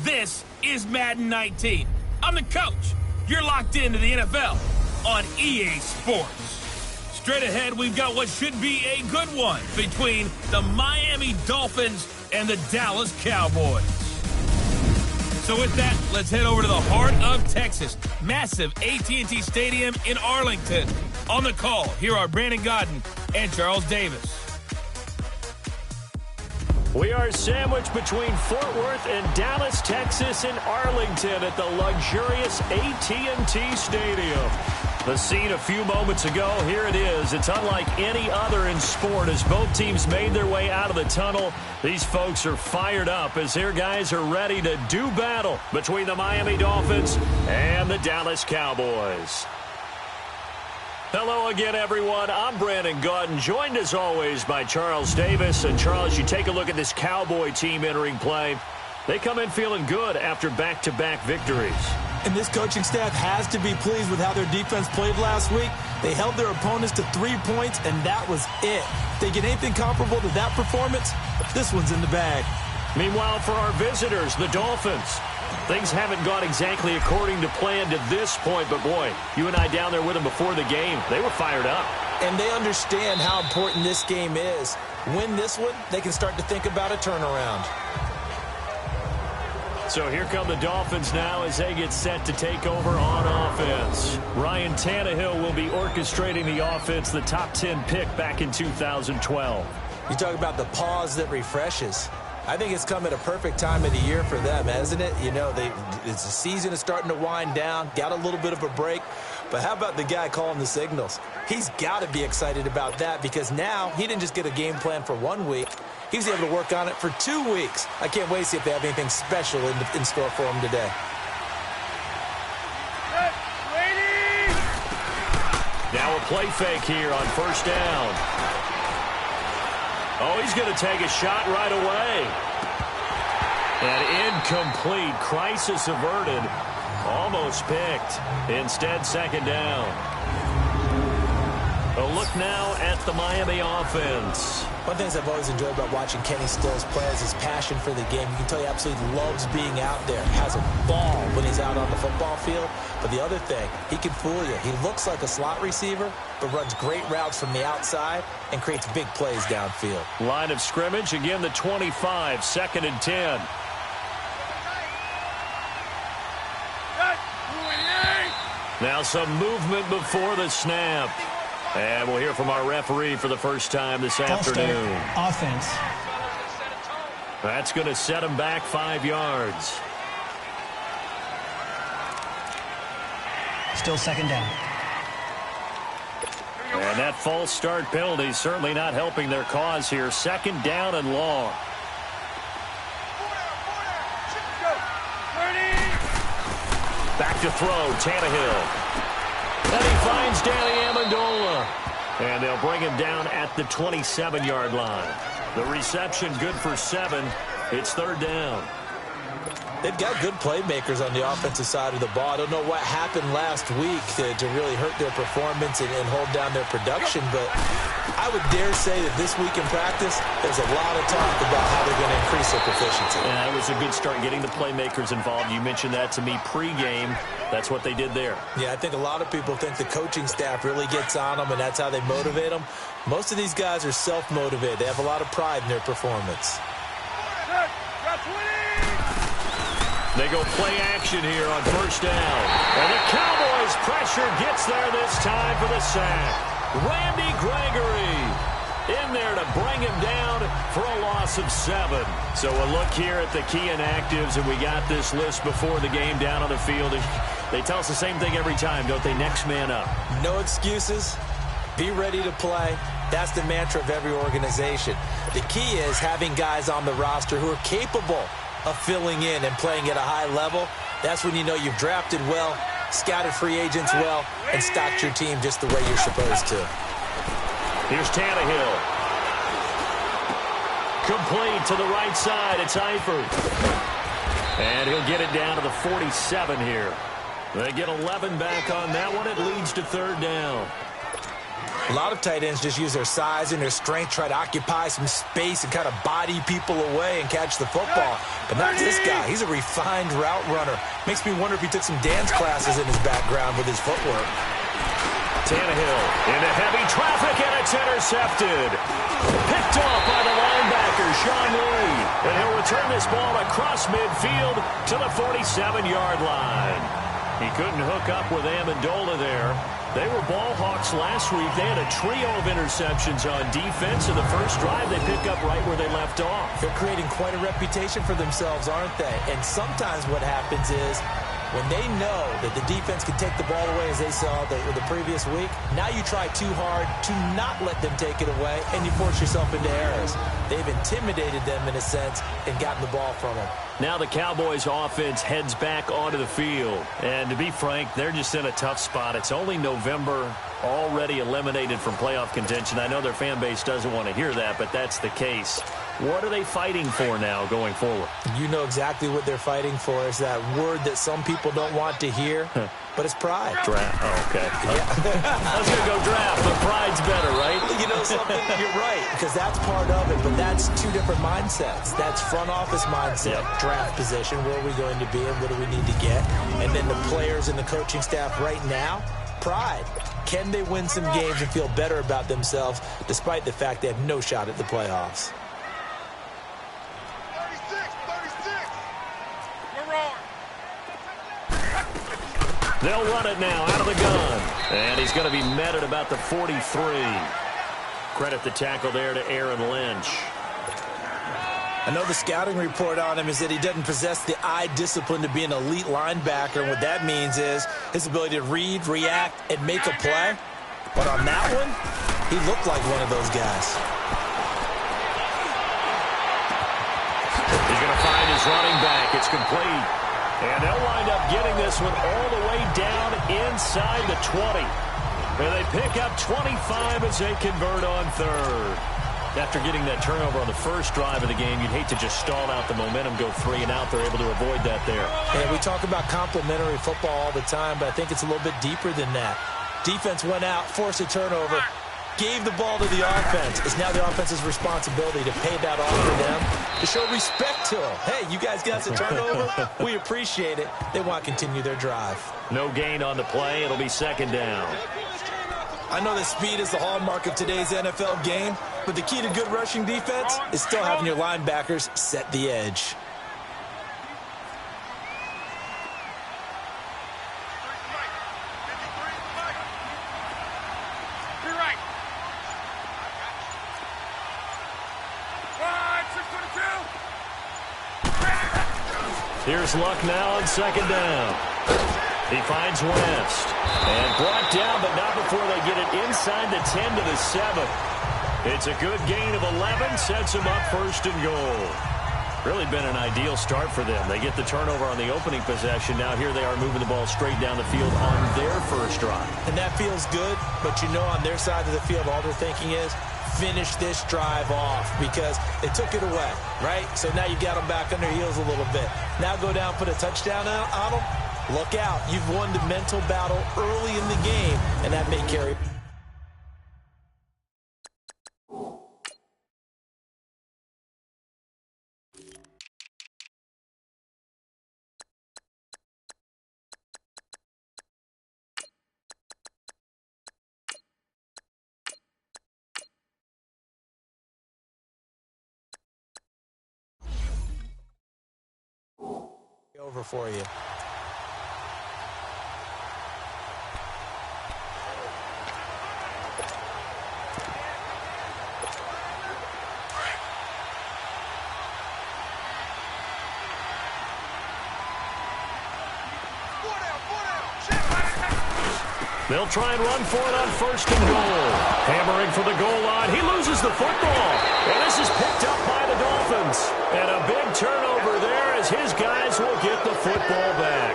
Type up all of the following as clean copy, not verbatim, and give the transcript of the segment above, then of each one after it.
This is Madden 19. I'm the coach. You're locked into the NFL on EA Sports. Straight ahead, we've got what should be a good one between the Miami Dolphins and the Dallas Cowboys. So with that, let's head over to the heart of Texas. Massive AT&T Stadium in Arlington. On the call, here are Brandon Godden and Charles Davis. We are sandwiched between Fort Worth and Dallas, Texas, and Arlington at the luxurious AT&T Stadium. The scene a few moments ago, here it is. It's unlike any other in sport as both teams made their way out of the tunnel. These folks are fired up as their guys are ready to do battle between the Miami Dolphins and the Dallas Cowboys. Hello again, everyone. I'm Brandon Godden, joined as always by Charles Davis. And Charles, you take a look at this Cowboy team entering play. They come in feeling good after back-to-back victories. And this coaching staff has to be pleased with how their defense played last week. They held their opponents to 3 points, and that was it. If they get anything comparable to that performance, this one's in the bag. Meanwhile, for our visitors, the Dolphins, things haven't gone exactly according to plan to this point, but boy, you and I down there with them before the game, they were fired up. And they understand how important this game is. Win this one, they can start to think about a turnaround. So here come the Dolphins now as they get set to take over on offense. Ryan Tannehill will be orchestrating the offense, the top 10 pick back in 2012. You talk about the pause that refreshes. I think it's come at a perfect time of the year for them, hasn't it? You know, the season is starting to wind down, got a little bit of a break. But how about the guy calling the signals? He's got to be excited about that because now he didn't just get a game plan for 1 week. He was able to work on it for 2 weeks. I can't wait to see if they have anything special in store for him today. Now a play fake here on first down. Oh, he's going to take a shot right away. An incomplete, crisis averted, almost picked. Instead, second down. A look now at the Miami offense. One of the things I've always enjoyed about watching Kenny Stills play is his passion for the game. You can tell he absolutely loves being out there, has a ball when he's out on the football field. But the other thing, he can fool you. He looks like a slot receiver, but runs great routes from the outside and creates big plays downfield. Line of scrimmage, again the 25, 2nd and 10. Now some movement before the snap. And we'll hear from our referee for the first time this afternoon. Offense. That's going to set him back 5 yards. Still second down. And that false start penalty certainly not helping their cause here. 2nd down and long. Back to throw, Tannehill. And he finds Danny Amendola. And they'll bring him down at the 27-yard line. The reception good for 7. It's 3rd down. They've got good playmakers on the offensive side of the ball. I don't know what happened last week to really hurt their performance and hold down their production, but I would dare say that this week in practice, there's a lot of talk about how they're going to increase their proficiency. And that was a good start getting the playmakers involved. You mentioned that to me pregame. That's what they did there. Yeah, I think a lot of people think the coaching staff really gets on them, and that's how they motivate them. Most of these guys are self-motivated. They have a lot of pride in their performance. They go play action here on first down. And the Cowboys pressure gets there this time for the sack. Randy Gregory in there to bring him down for a loss of 7. So a look here at the key inactives, and we got this list before the game down on the field. They tell us the same thing every time, don't they? Next man up. No excuses. Be ready to play. That's the mantra of every organization. The key is having guys on the roster who are capable of filling in and playing at a high level. That's when you know you've drafted well, scouted free agents well, and stocked your team just the way you're supposed to. Here's Tannehill. Complete to the right side. It's Eifert. And he'll get it down to the 47 here. They get 11 back on that one. It leads to 3rd down. A lot of tight ends just use their size and their strength, try to occupy some space and kind of body people away and catch the football. But not this guy. He's a refined route runner. Makes me wonder if he took some dance classes in his background with his footwork. Tannehill into heavy traffic, and it's intercepted. Picked off by the linebacker, Sean Lee. And he'll return this ball across midfield to the 47-yard line. He couldn't hook up with Amendola there. They were ball hawks last week. They had a trio of interceptions on defense. In the first drive, they pick up right where they left off. They're creating quite a reputation for themselves, aren't they? And sometimes what happens is when they know that the defense can take the ball away, as they saw the previous week, now you try too hard to not let them take it away, and you force yourself into errors. They've intimidated them in a sense and gotten the ball from them. Now the Cowboys offense heads back onto the field. And to be frank, they're just in a tough spot. It's only November, already eliminated from playoff contention. I know their fan base doesn't want to hear that, but that's the case. What are they fighting for now going forward? You know exactly what they're fighting for. Is that word that some people don't want to hear, but it's pride. Draft. Oh, okay. I was going to go draft, but pride's better, right? You know something? You're right, because that's part of it, but that's two different mindsets. That's front office mindset, draft position, where are we going to be and what do we need to get? And then the players and the coaching staff right now, pride. Can they win some games and feel better about themselves despite the fact they have no shot at the playoffs? They'll run it now out of the gun. And he's going to be met at about the 43. Credit the tackle there to Aaron Lynch. I know the scouting report on him is that he doesn't possess the eye discipline to be an elite linebacker. And what that means is his ability to read, react, and make a play. But on that one, he looked like one of those guys. He's going to find his running back. It's complete. And they'll wind up getting this one all the way down inside the 20. And they pick up 25 as they convert on third. After getting that turnover on the first drive of the game, you'd hate to just stall out the momentum, go 3 and out. They're able to avoid that there. And we talk about complementary football all the time, but I think it's a little bit deeper than that. Defense went out, forced a turnover, gave the ball to the offense. It's now the offense's responsibility to pay that off for them, to show respect to them. Hey, you guys got the turnover? We appreciate it. They want to continue their drive. No gain on the play. It'll be second down. I know that speed is the hallmark of today's NFL game, but the key to good rushing defense is still having your linebackers set the edge. Here's Luck now on second down. He finds West. And brought down, but not before they get it inside the 10 to the 7. It's a good gain of 11. Sets him up first and goal. Really been an ideal start for them. They get the turnover on the opening possession. Now here they are moving the ball straight down the field on their first drive. And that feels good, but you know on their side of the field all they're thinking is, finish this drive off because they took it away, right? So now you got them back on their heels a little bit. Now go down, put a touchdown on them. Look out. You've won the mental battle early in the game, and that may carry. Over for you. They'll try and run for it on first and goal. Hammering for the goal line. He loses the football. And this is picked up by the Dolphins. And a big turnover there as his guys will get the football back.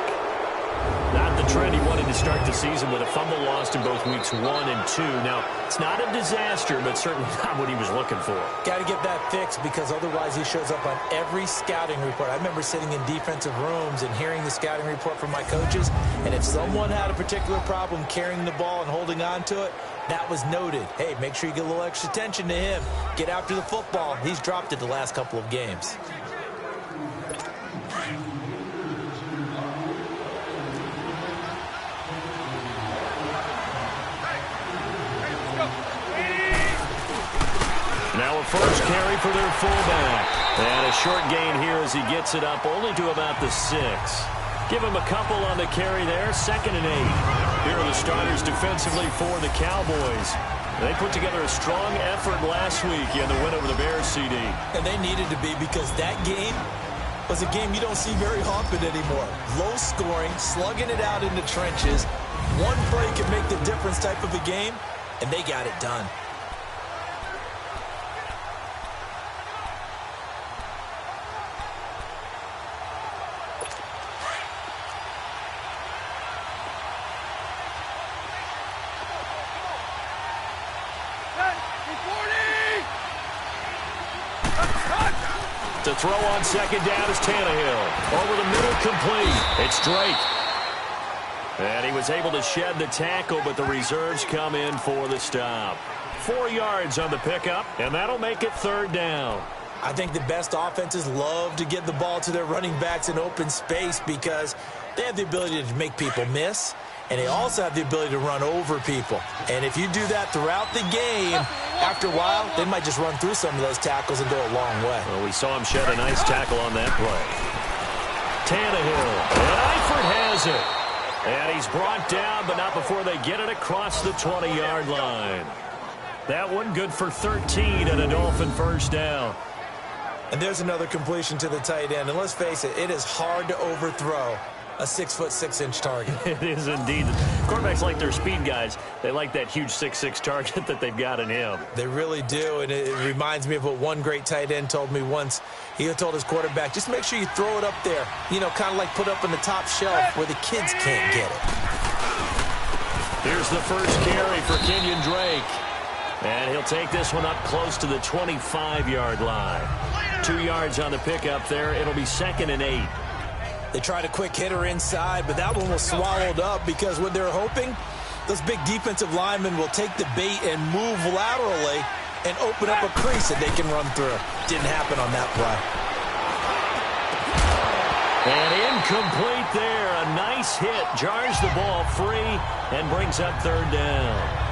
Not the trend he wanted to start start the season with a fumble lost in both weeks 1 and 2. Now, it's not a disaster, but certainly not what he was looking for. Got to get that fixed because otherwise he shows up on every scouting report. I remember sitting in defensive rooms and hearing the scouting report from my coaches, and if someone had a particular problem carrying the ball and holding on to it, that was noted. Hey, make sure you get a little extra attention to him. Get after the football. He's dropped it the last couple of games. Now a first carry for their fullback. And a short gain here as he gets it up only to about the 6. Give him a couple on the carry there. 2nd and 8. Here are the starters defensively for the Cowboys. They put together a strong effort last week in the win over the Bears, CD. And they needed to be because that game was a game you don't see very often anymore. Low scoring, slugging it out in the trenches. One play can make the difference type of a game, and they got it done. To throw on 2nd down is Tannehill. Over the middle, complete. It's Drake. And he was able to shed the tackle, but the reserves come in for the stop. 4 yards on the pickup, and that'll make it 3rd down. I think the best offenses love to get the ball to their running backs in open space because they have the ability to make people miss, and they also have the ability to run over people. And if you do that throughout the game, after a while, they might just run through some of those tackles and go a long way. Well, we saw him shed a nice tackle on that play. Tannehill. And Eifert has it. And he's brought down, but not before they get it across the 20-yard line. That one good for 13 and a Dolphin first down. And there's another completion to the tight end. And let's face it, it is hard to overthrow a 6'6" target. It is indeed. Quarterbacks like their speed guys. They like that huge 6'6" target that they've got in him. They really do, and it reminds me of what one great tight end told me once. He told his quarterback, just make sure you throw it up there, you know, kind of like put up on the top shelf where the kids can't get it. Here's the first carry for Kenyon Drake. And he'll take this one up close to the 25-yard line. 2 yards on the pickup there. It'll be 2nd and 8. They tried a quick hitter inside, but that one was swallowed up because what they're hoping, those big defensive linemen will take the bait and move laterally and open up a crease that they can run through. Didn't happen on that play. And incomplete there. A nice hit. Jars the ball free and brings up 3rd down.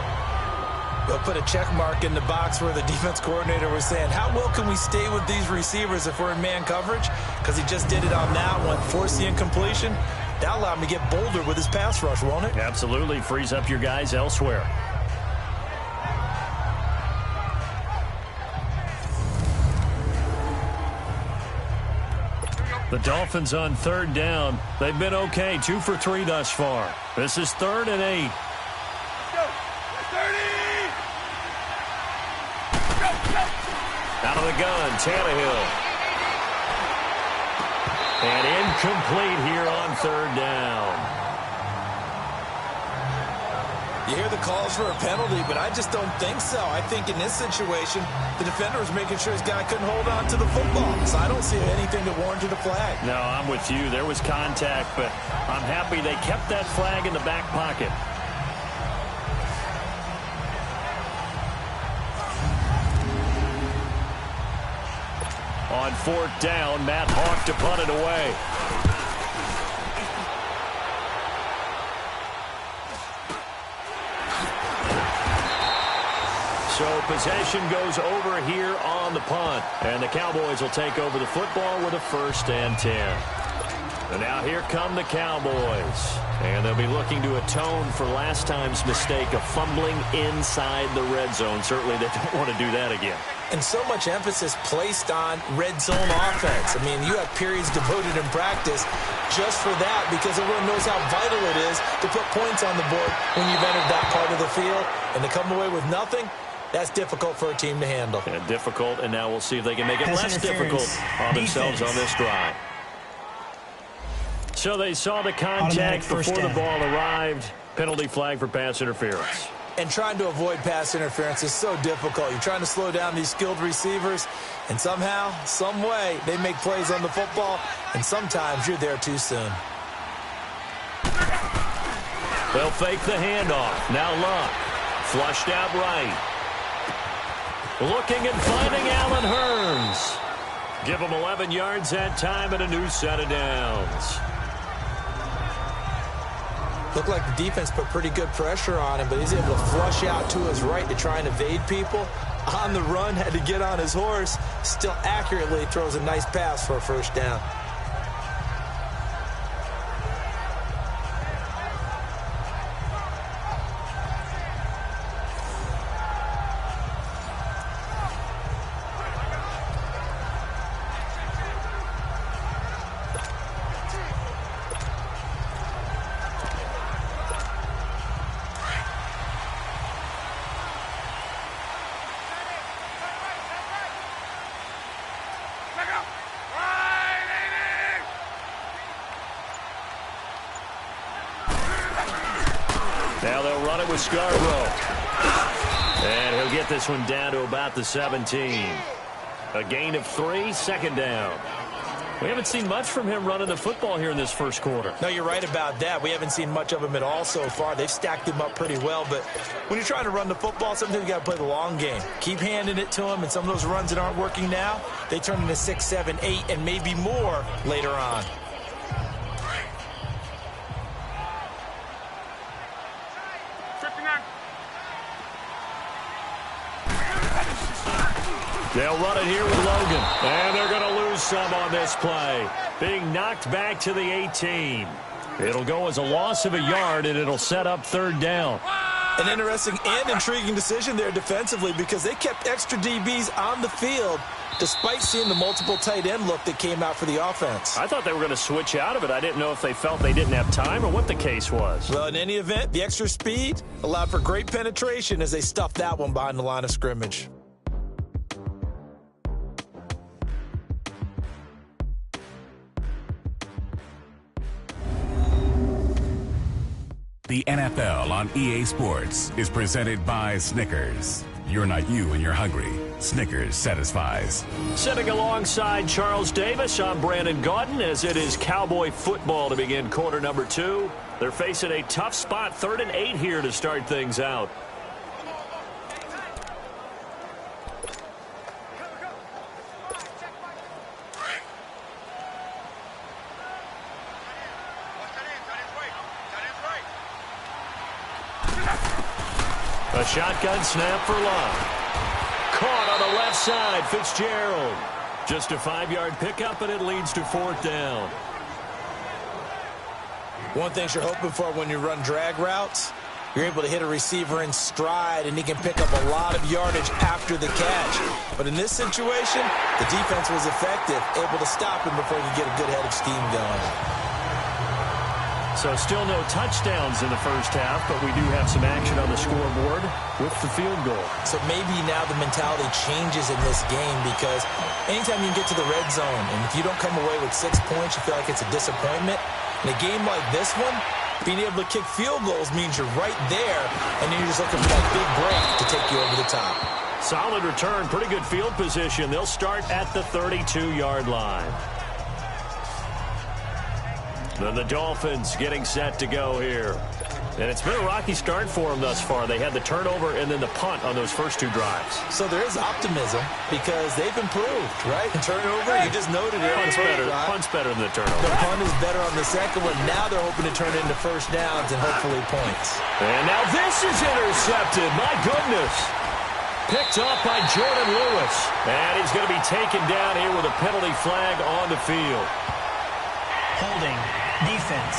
They'll put a check mark in the box where the defense coordinator was saying, how well can we stay with these receivers if we're in man coverage? Because he just did it on that one, forced the incompletion. That'll allow him to get bolder with his pass rush, won't it? Absolutely. Frees up your guys elsewhere. The Dolphins on 3rd down. They've been okay. 2 for 3 thus far. This is 3rd and 8. Out of the gun, Tannehill. And incomplete here on 3rd down. You hear the calls for a penalty, but I just don't think so. I think in this situation, the defender was making sure his guy couldn't hold on to the football. So I don't see anything that warranted a flag. No, I'm with you. There was contact, but I'm happy they kept that flag in the back pocket. On 4th down, Matt Hawk to punt it away. So possession goes over here on the punt. And the Cowboys will take over the football with a 1st and 10. And now here come the Cowboys. And they'll be looking to atone for last time's mistake of fumbling inside the red zone. Certainly they don't want to do that again. And so much emphasis placed on red zone offense. I mean, you have periods devoted in practice just for that because everyone knows how vital it is to put points on the board when you've entered that part of the field. And to come away with nothing, that's difficult for a team to handle. Yeah, difficult, and now we'll see if they can make it less difficult on themselves on this drive. So they saw the contact before the ball arrived. Penalty flag for pass interference. And trying to avoid pass interference is so difficult. You're trying to slow down these skilled receivers, and somehow, some way, they make plays on the football, and sometimes you're there too soon. They'll fake the handoff. Now Luck. Flushed out right. Looking and finding Allen Hurns. Give him 11 yards that time and a new set of downs. Looked like the defense put pretty good pressure on him, but he's able to flush out to his right to try and evade people. On the run, had to get on his horse. Still accurately throws a nice pass for a first down. Now they'll run it with Scarborough. And he'll get this one down to about the 17. A gain of 3, second down. We haven't seen much from him running the football here in this first quarter. No, you're right about that. We haven't seen much of him at all so far. They've stacked him up pretty well, but when you're trying to run the football, sometimes you got to play the long game. Keep handing it to him, and some of those runs that aren't working now, they turn into 6, 7, 8, and maybe more later on. They'll run it here with Logan. And they're going to lose some on this play. Being knocked back to the 18. It'll go as a loss of a yard, and it'll set up third down. An interesting and intriguing decision there defensively because they kept extra DBs on the field despite seeing the multiple tight end look that came out for the offense. I thought they were going to switch out of it. I didn't know if they felt they didn't have time or what the case was. Well, in any event, the extra speed allowed for great penetration as they stuffed that one behind the line of scrimmage. The NFL on EA Sports is presented by Snickers. You're not you when you're hungry. Snickers satisfies. Sitting alongside Charles Davis, I'm Brandon Gaudin as it is Cowboy football to begin quarter number 2. They're facing a tough spot, 3rd and 8 here to start things out. A shotgun snap for Luck. Caught on the left side, Fitzgerald. Just a 5-yard pickup, and it leads to 4th down. One thing you're hoping for when you run drag routes, you're able to hit a receiver in stride, and he can pick up a lot of yardage after the catch. But in this situation, the defense was effective, able to stop him before he could get a good head of steam going. So still no touchdowns in the first half, but we do have some action on the scoreboard with the field goal. So maybe now the mentality changes in this game because anytime you can get to the red zone, and if you don't come away with 6 points, you feel like it's a disappointment. In a game like this one, being able to kick field goals means you're right there, and then you're just looking for that big break to take you over the top. Solid return, pretty good field position. They'll start at the 32-yard line. Then the Dolphins getting set to go here. And it's been a rocky start for them thus far. They had the turnover and then the punt on those first 2 drives. So there is optimism because they've improved, right? And turnover, you just noted it. Punt's better than the turnover. The punt is better on the second one. Now they're hoping to turn it into first downs and hopefully points. And now this is intercepted. My goodness. Picked up by Jordan Lewis. And he's going to be taken down here with a penalty flag on the field. Holding. Defense.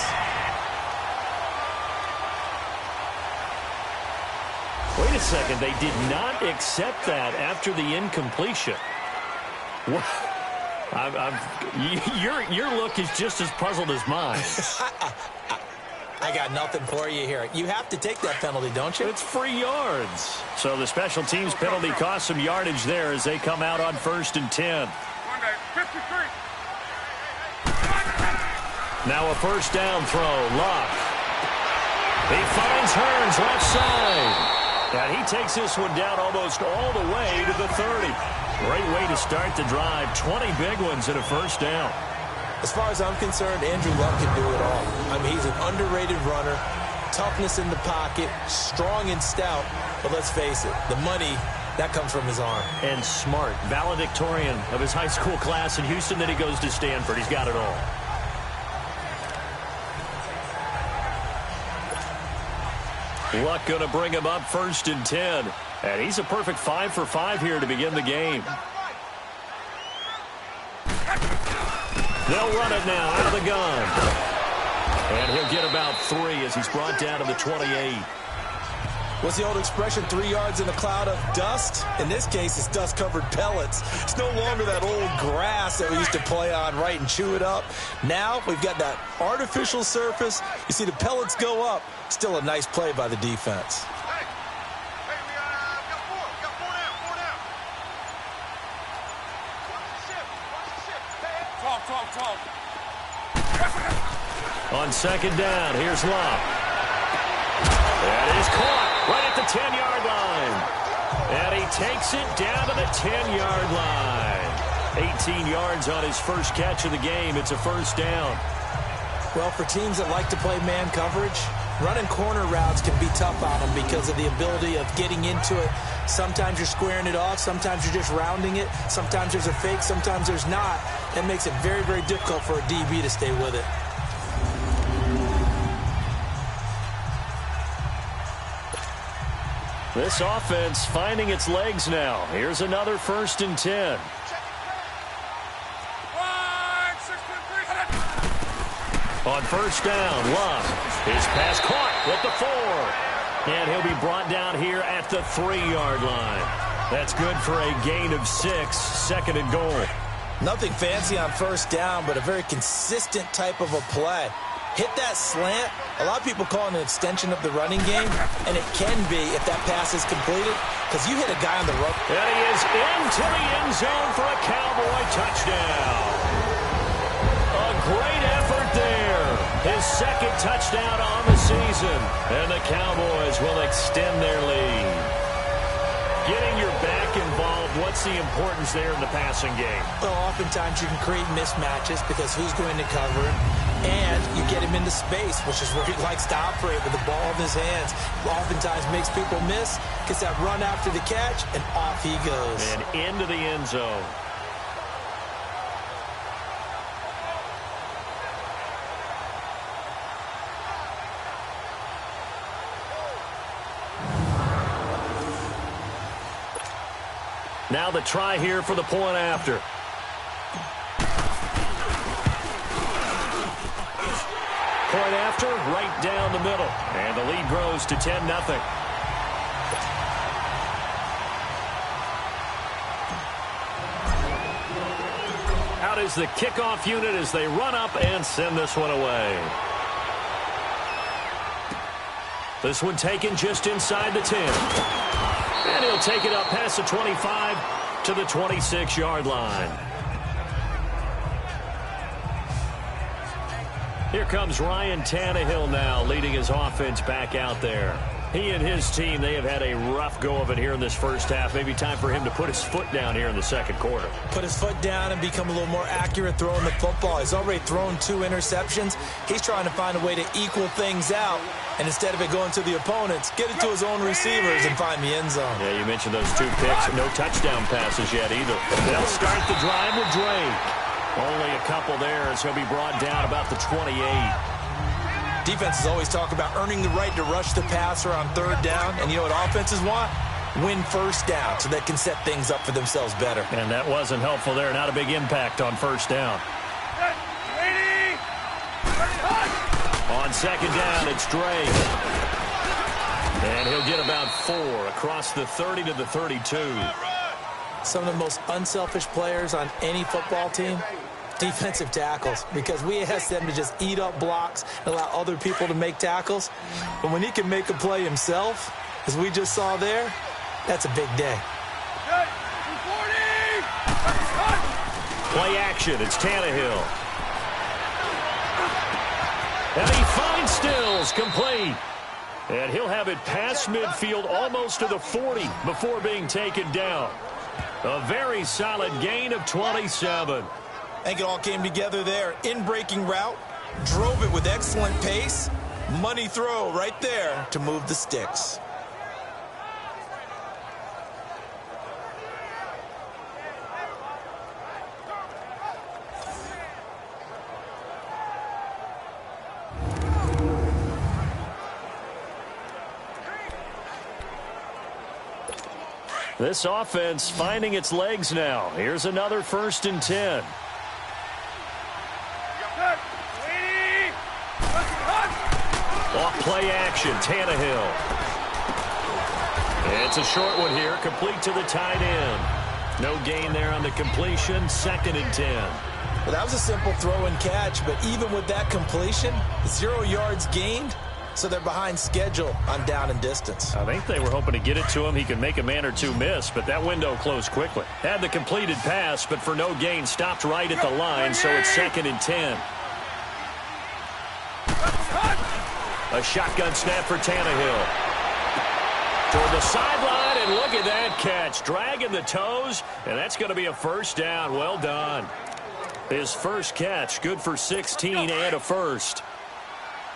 Wait a second. They did not accept that after the incompletion. Your look is just as puzzled as mine. I got nothing for you here. You have to take that penalty, don't you? It's free yards. So the special teams penalty cost some yardage there as they come out on 1st and 10. Now a first down throw. Luck. He finds Hearns left side. And he takes this one down almost all the way to the 30. Great way to start the drive. 20 big ones and a first down. As far as I'm concerned, Andrew Luck can do it all. I mean, he's an underrated runner. Toughness in the pocket, strong and stout. But let's face it, the money, that comes from his arm. And smart, valedictorian of his high school class in Houston. Then he goes to Stanford. He's got it all. Luck going to bring him up 1st and 10. And he's a perfect 5 for 5 here to begin the game. They'll run it now out of the gun. And he'll get about 3 as he's brought down to the 28. What's the old expression, 3 yards in a cloud of dust? In this case, it's dust-covered pellets. It's no longer that old grass that we used to play on, right, and chew it up. Now we've got that artificial surface. You see the pellets go up. Still a nice play by the defense. On 2nd down, here's Luck. That is caught right at the 10-yard line. And he takes it down to the 10-yard line. 18 yards on his first catch of the game. It's a first down. Well, for teams that like to play man coverage, running corner routes can be tough on them because of the ability of getting into it. Sometimes you're squaring it off. Sometimes you're just rounding it. Sometimes there's a fake. Sometimes there's not. That makes it very, very difficult for a DB to stay with it. This offense finding its legs now. Here's another 1st and 10. On 1st down, Luck. His pass caught with the 4. And he'll be brought down here at the 3-yard line. That's good for a gain of 6, 2nd and goal. Nothing fancy on 1st down, but a very consistent type of a play. Hit that slant. A lot of people call it an extension of the running game, and it can be if that pass is completed, because you hit a guy on the rope. And he is into the end zone for a Cowboy touchdown. A great effort there. His 2nd touchdown on the season, and the Cowboys will extend their lead. Getting your back involved, what's the importance there in the passing game? Well, oftentimes you can create mismatches because who's going to cover it, and you get him into space, which is where he likes to operate with the ball in his hands. Oftentimes makes people miss, gets that run after the catch, and off he goes. And into the end zone. Now the try here for the point after. Point after, right down the middle. And the lead grows to 10-0. Out is the kickoff unit as they run up and send this one away. This one taken just inside the 10. And he'll take it up past the 25 to the 26-yard line. Here comes Ryan Tannehill now, leading his offense back out there. He and his team, they have had a rough go of it here in this first half. Maybe time for him to put his foot down here in the 2nd quarter. Put his foot down and become a little more accurate throwing the football. He's already thrown 2 interceptions. He's trying to find a way to equal things out. And instead of it going to the opponents, get it to his own receivers and find the end zone. Yeah, you mentioned those 2 picks. No touchdown passes yet either. They'll start the drive with Drake. Only a couple there as he'll be brought down about the 28. Defenses always talk about earning the right to rush the passer on 3rd down. And you know what offenses want? Win 1st down so they can set things up for themselves better. And that wasn't helpful there. Not a big impact on 1st down. On 2nd down, it's Drake. And he'll get about 4 across the 30 to the 32. Some of the most unselfish players on any football team, defensive tackles, because we ask them to just eat up blocks and allow other people to make tackles. But when he can make a play himself, as we just saw there, that's a big day. Play action. It's Tannehill. And he finds Stills complete. And he'll have it past midfield almost to the 40 before being taken down. A very solid gain of 27. I think it all came together there. In-breaking route, drove it with excellent pace. Money throw right there to move the sticks. This offense finding its legs now. Here's another 1st and 10. Off play action, Tannehill. It's a short one here, complete to the tight end. No gain there on the completion, 2nd and 10. Well, that was a simple throw and catch, but even with that completion, 0 yards gained. So they're behind schedule on down and distance. I think they were hoping to get it to him. He could make a man or two miss, but that window closed quickly. Had the completed pass, but for no gain, stopped right at the line, so it's 2nd and 10. A shotgun snap for Tannehill. Toward the sideline, and look at that catch. Dragging the toes, and that's going to be a 1st down. Well done. His first catch, good for 16 and a 1st.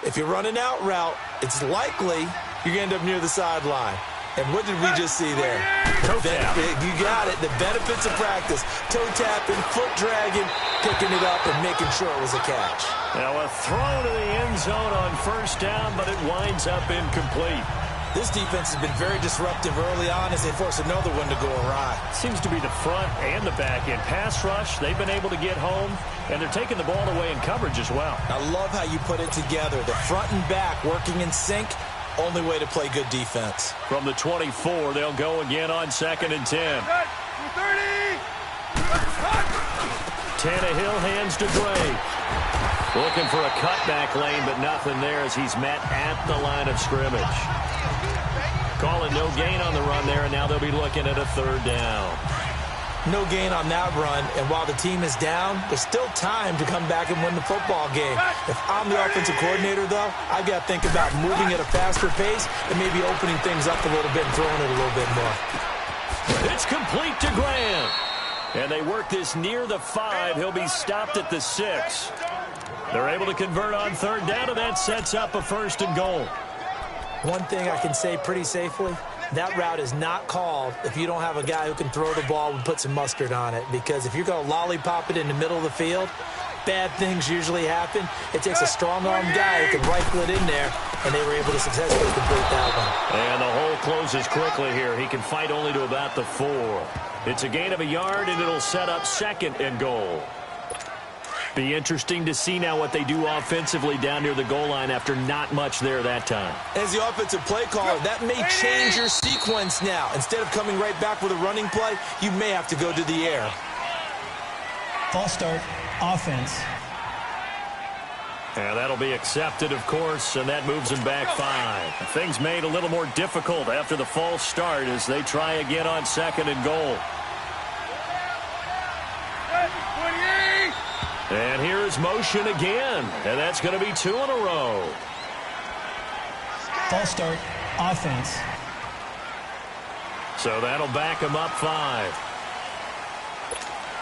If you're running out route, it's likely you're going to end up near the sideline. And what did we just see there? Toe tap. You got it. The benefits of practice. Toe tapping, foot dragging, picking it up, and making sure it was a catch. Now a throw to the end zone on 1st down, but it winds up incomplete. This defense has been very disruptive early on as they force another one to go awry. Seems to be the front and the back end. Pass rush, they've been able to get home, and they're taking the ball away in coverage as well. I love how you put it together. The front and back working in sync, only way to play good defense. From the 24, they'll go again on 2nd and 10. 30. Tannehill hands to Gray. Looking for a cutback lane, but nothing there as he's met at the line of scrimmage. Calling no gain on the run there, and now they'll be looking at a 3rd down. No gain on that run, and while the team is down, there's still time to come back and win the football game. If I'm the offensive coordinator, though, I've got to think about moving at a faster pace and maybe opening things up a little bit and throwing it a little bit more. It's complete to Graham. And they work this near the 5. He'll be stopped at the 6. They're able to convert on 3rd down, and that sets up a 1st and goal. One thing I can say pretty safely, that route is not called if you don't have a guy who can throw the ball and put some mustard on it. Because if you're going to lollipop it in the middle of the field, bad things usually happen. It takes a strong-armed guy who can rifle it in there, and they were able to successfully complete that one. And the hole closes quickly here. He can fight only to about the 4. It's a gain of a yard, and it'll set up 2nd and goal. Be interesting to see now what they do offensively down near the goal line after not much there that time. As the offensive play caller, that may change your sequence now. Instead of coming right back with a running play, you may have to go to the air. False start, offense. And that'll be accepted, of course, and that moves them back 5. Things made a little more difficult after the false start as they try again on 2nd and goal. And here's motion again, and that's going to be 2 in a row. False start, offense. So that'll back them up 5.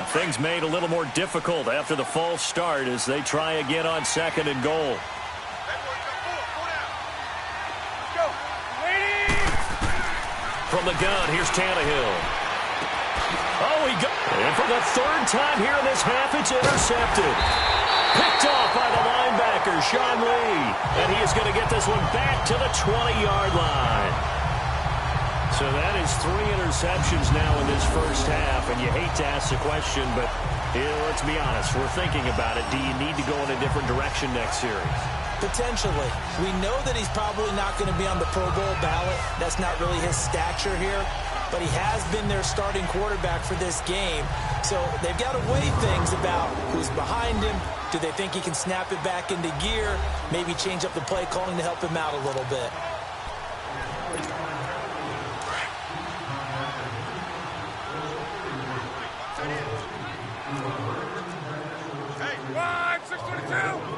Things made a little more difficult after the false start as they try again on 2nd and goal. From the gun, here's Tannehill. Oh, he got... And for the 3rd time here in this half, it's intercepted. Picked off by the linebacker, Sean Lee. And he is going to get this one back to the 20-yard line. So that is 3 interceptions now in this first half. And you hate to ask the question, but let's be honest. We're thinking about it. Do you need to go in a different direction next series? Potentially. We know that he's probably not going to be on the Pro Bowl ballot. That's not really his stature here. But he has been their starting quarterback for this game. So they've got to weigh things about who's behind him. Do they think he can snap it back into gear? Maybe change up the play calling to help him out a little bit. Hey, 622!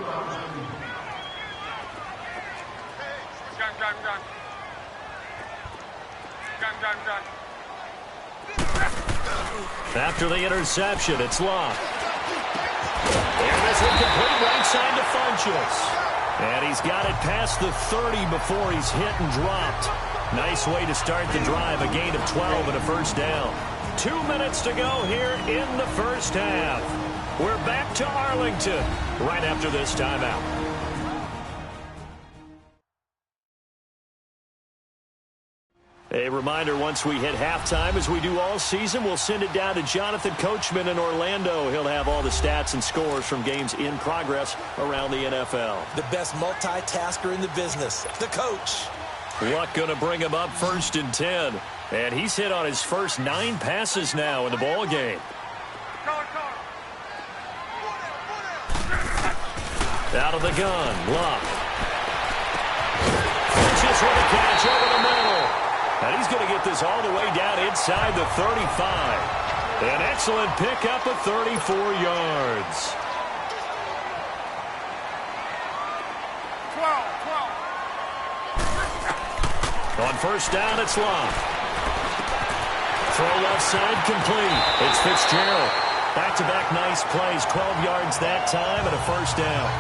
After the interception, it's Love. And this will complete right side to Funchess. And he's got it past the 30 before he's hit and dropped. Nice way to start the drive, a gain of 12 and a first down. 2 minutes to go here in the first half. We're back to Arlington right after this timeout. A reminder, once we hit halftime, as we do all season, we'll send it down to Jonathan Coachman in Orlando. He'll have all the stats and scores from games in progress around the NFL. The best multitasker in the business, the coach. Luck going to bring him up 1st and 10. And he's hit on his first 9 passes now in the ball game. Out of the gun, Luck. Just with a catch over the middle. And he's going to get this all the way down inside the 35. An excellent pickup of 34 yards. 12. On first down, it's Love. Throw left side complete. It's Fitzgerald. Back-to-back nice plays. 12 yards that time and a first down.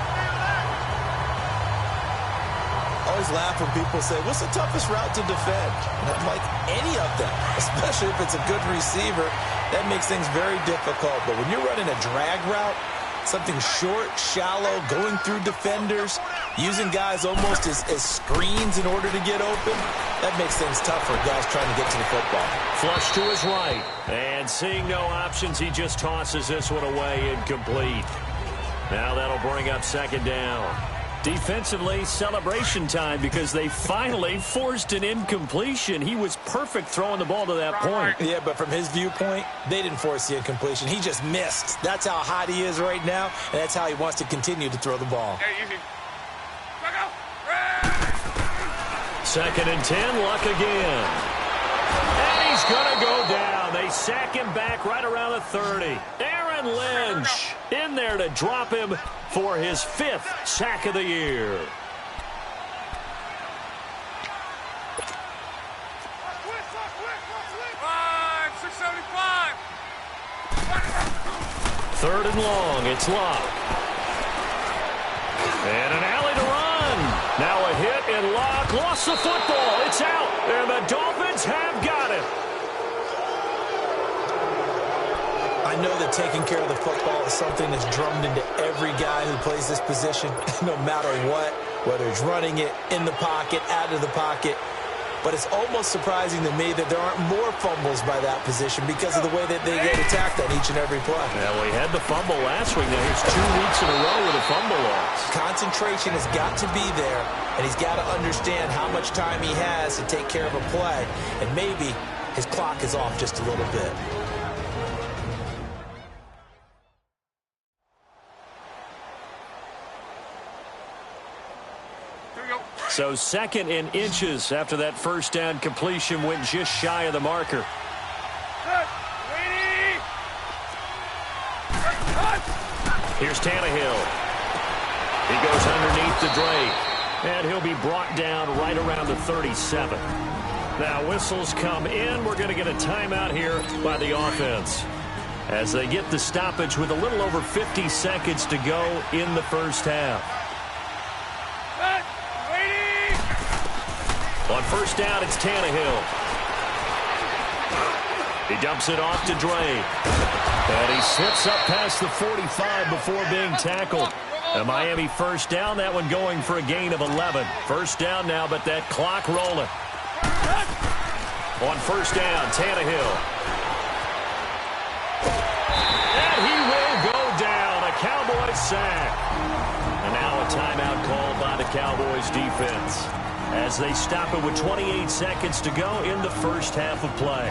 I always laugh when people say, what's the toughest route to defend? And I'm like, any of them, especially if it's a good receiver. That makes things very difficult. But when you're running a drag route, something short, shallow, going through defenders, using guys almost as screens in order to get open, that makes things tough for guys trying to get to the football. Flush to his right. And seeing no options, he just tosses this one away, incomplete. Now that'll bring up second down. Defensively, celebration time because they finally forced an incompletion. He was perfect throwing the ball to that point. Yeah, but from his viewpoint, they didn't force the incompletion. He just missed. That's how hot he is right now, and that's how he wants to continue to throw the ball. Second and 10, Luck again. And he's going to go down. They sack him back right around the 30. Aaron Lynch in there to drop him for his 5th sack of the year. Third and long, it's Luck. And an alley to run. Now a hit and Luck lost the football. It's out, and the Dolphins have got it. I know that taking care of the football is something that's drummed into every guy who plays this position, no matter what, whether he's running it, in the pocket, out of the pocket. But it's almost surprising to me that there aren't more fumbles by that position because of the way that they get attacked on each and every play. Yeah, we had the fumble last week. Now here's 2 weeks in a row with a fumble loss. Concentration has got to be there, and he's got to understand how much time he has to take care of a play, and maybe his clock is off just a little bit. So 2nd and inches after that first down completion went just shy of the marker. Here's Tannehill. He goes underneath the Drake. And he'll be brought down right around the 37. Now whistles come in. We're going to get a timeout here by the offense as they get the stoppage with a little over 50 seconds to go in the first half. On first down, it's Tannehill. He dumps it off to Drake. And he slips up past the 45 before being tackled. A Miami first down, that one going for a gain of 11. First down now, but that clock rolling. On first down, Tannehill. And he will go down. A Cowboys sack. And now a timeout called by the Cowboys defense as they stop it with 28 seconds to go in the first half of play.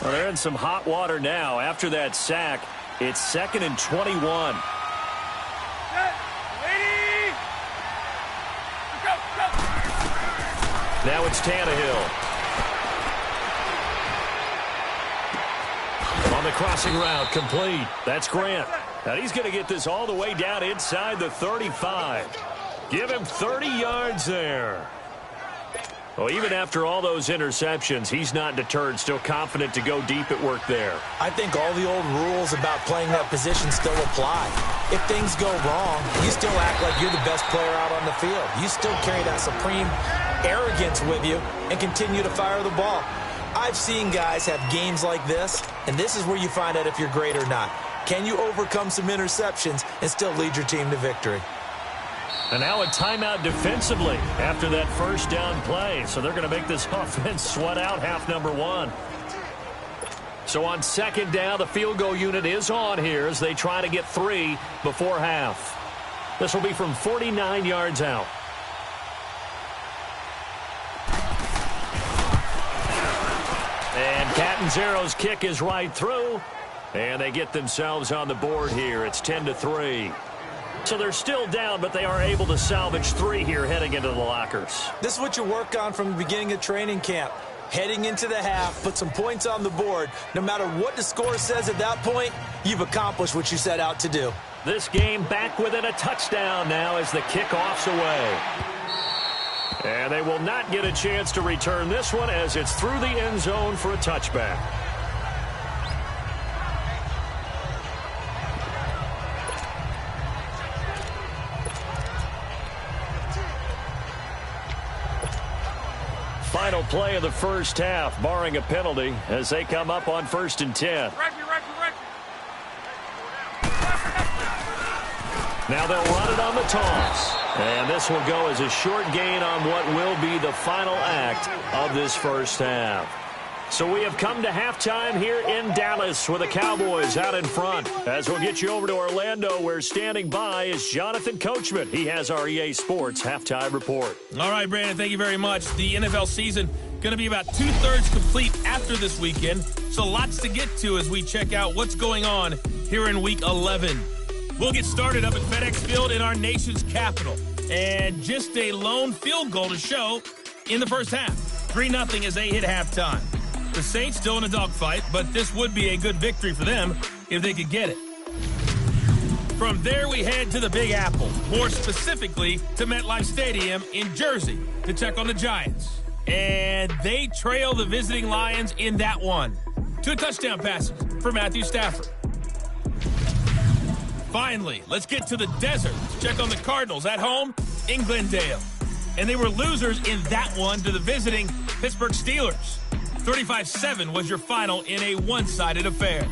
Well, they're in some hot water now. After that sack, it's 2nd and 21. Now it's Tannehill. On the crossing route, complete. That's Grant. And he's going to get this all the way down inside the 35. Give him 30 yards there. Well, even after all those interceptions, he's not deterred, still confident to go deep at work there. I think all the old rules about playing that position still apply. If things go wrong, you still act like you're the best player out on the field. You still carry that supreme arrogance with you and continue to fire the ball. I've seen guys have games like this, and this is where you find out if you're great or not. Can you overcome some interceptions and still lead your team to victory? And now a timeout defensively after that first down play. So they're going to make this offense sweat out half number one. So on second down, the field goal unit is on here as they try to get 3 before half. This will be from 49 yards out. And Catanzaro's kick is right through. And they get themselves on the board here. It's 10-3. So they're still down, but they are able to salvage 3 here heading into the lockers. This is what you work on from the beginning of training camp. Heading into the half, put some points on the board. No matter what the score says at that point, you've accomplished what you set out to do. This game back within a touchdown now as the kickoff's away. And they will not get a chance to return this one as it's through the end zone for a touchback. Final play of the first half, barring a penalty, as they come up on 1st and 10. Now they'll run it on the toss. And this will go as a short gain on what will be the final act of this first half. So we have come to halftime here in Dallas with the Cowboys out in front. As we'll get you over to Orlando, where standing by is Jonathan Coachman. He has our EA Sports halftime report. All right, Brandon, thank you very much. The NFL season going to be about 2/3 complete after this weekend. So lots to get to as we check out what's going on here in Week 11. We'll get started up at FedEx Field in our nation's capital. And just a lone field goal to show in the first half. 3-0 as they hit halftime. The Saints still in a dogfight, but this would be a good victory for them if they could get it. From there, we head to the Big Apple, more specifically to MetLife Stadium in Jersey to check on the Giants. And they trail the visiting Lions in that one. 2 touchdown passes for Matthew Stafford. Finally, let's get to the desert to check on the Cardinals at home in Glendale. And they were losers in that one to the visiting Pittsburgh Steelers. 35-7 was your final in a one-sided affair.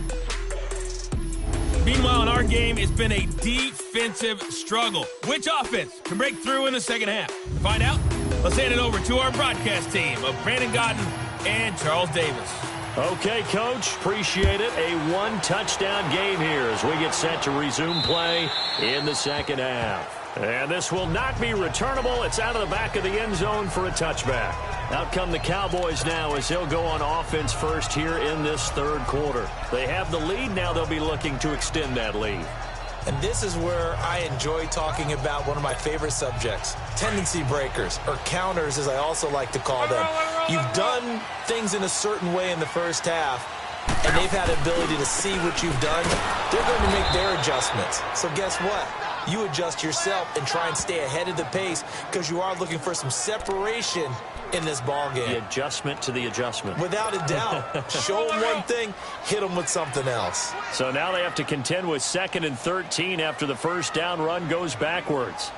Meanwhile, in our game, it's been a defensive struggle. Which offense can break through in the second half? To find out, let's hand it over to our broadcast team of Brandon Godden and Charles Davis. Okay, Coach, appreciate it. A 1-touchdown game here as we get set to resume play in the second half. And this will not be returnable. It's out of the back of the end zone for a touchback. Out come the Cowboys now as they'll go on offense first here in this third quarter. They have the lead. Now they'll be looking to extend that lead. And this is where I enjoy talking about one of my favorite subjects, tendency breakers, or counters as I also like to call them. You've done things in a certain way in the first half, and they've had the ability to see what you've done. They're going to make their adjustments. So guess what? You adjust yourself and try and stay ahead of the pace because you are looking for some separation in this ball game. The adjustment to the adjustment. Without a doubt. Show them one thing, hit them with something else. So now they have to contend with 2nd and 13 after the first down run goes backwards.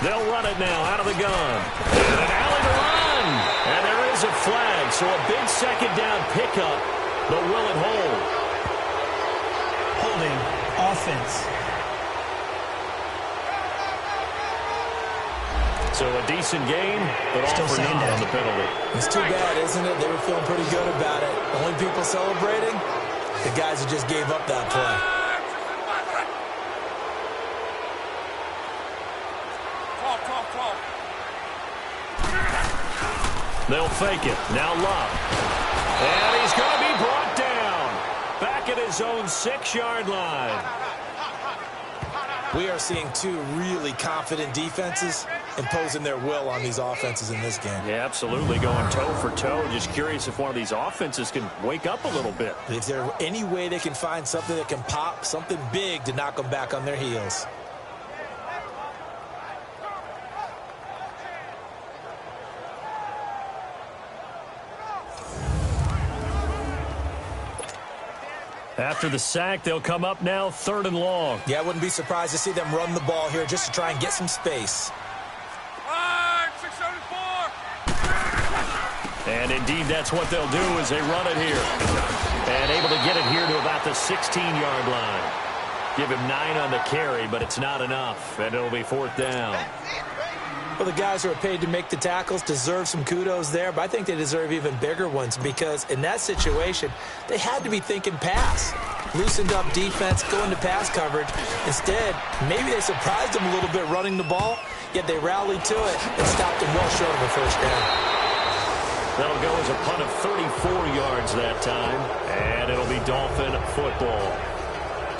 They'll run it now out of the gun. And an alley to run. And there is a flag. So a big second down pickup, but will it hold? Holding offense. So a decent game, but all for naught on the penalty. It's too bad, isn't it? They were feeling pretty good about it. The only people celebrating, the guys who just gave up that play. They'll fake it. Now Love. And he's going to be brought down. Back at his own 6-yard line. We are seeing two really confident defenses imposing their will on these offenses in this game. Yeah, absolutely, going toe for toe. Just curious if one of these offenses can wake up a little bit. If there's any way they can find something that can pop, something big to knock them back on their heels. After the sack, they'll come up now 3rd and long. Yeah, I wouldn't be surprised to see them run the ball here just to try and get some space. And indeed, that's what they'll do as they run it here. And able to get it here to about the 16-yard line. Give him 9 on the carry, but it's not enough. And it'll be 4th down. Well, the guys who are paid to make the tackles deserve some kudos there, but I think they deserve even bigger ones because in that situation, they had to be thinking pass. Loosened up defense, going to pass coverage. Instead, maybe they surprised them a little bit running the ball, yet they rallied to it and stopped them well short of a 1st down. That'll go as a punt of 34 yards that time, and it'll be Dolphin football.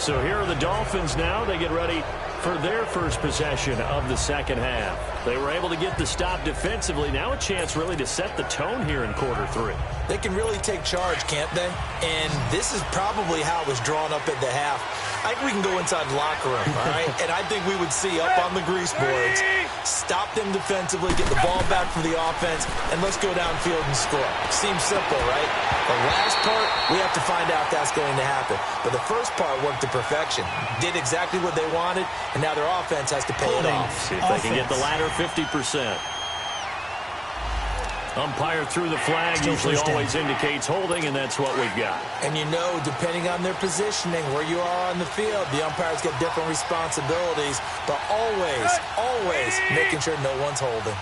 So here are the Dolphins now. They get ready for their first possession of the second half. They were able to get the stop defensively. Now a chance really to set the tone here in quarter 3. They can really take charge, can't they? And this is probably how it was drawn up at the half. I think we can go inside the locker room, all right? And I think we would see up on the grease boards, stop them defensively, get the ball back for the offense, and let's go downfield and score. Seems simple, right? The last part, we have to find out if that's going to happen. But the first part worked to perfection. Did exactly what they wanted, and now their offense has to pay it off. See if they can get the latter 50%. Umpire through the flag usually always indicates holding, and that's what we've got. And you know, depending on their positioning, where you are on the field, the umpires get different responsibilities, but always making sure no one's holding.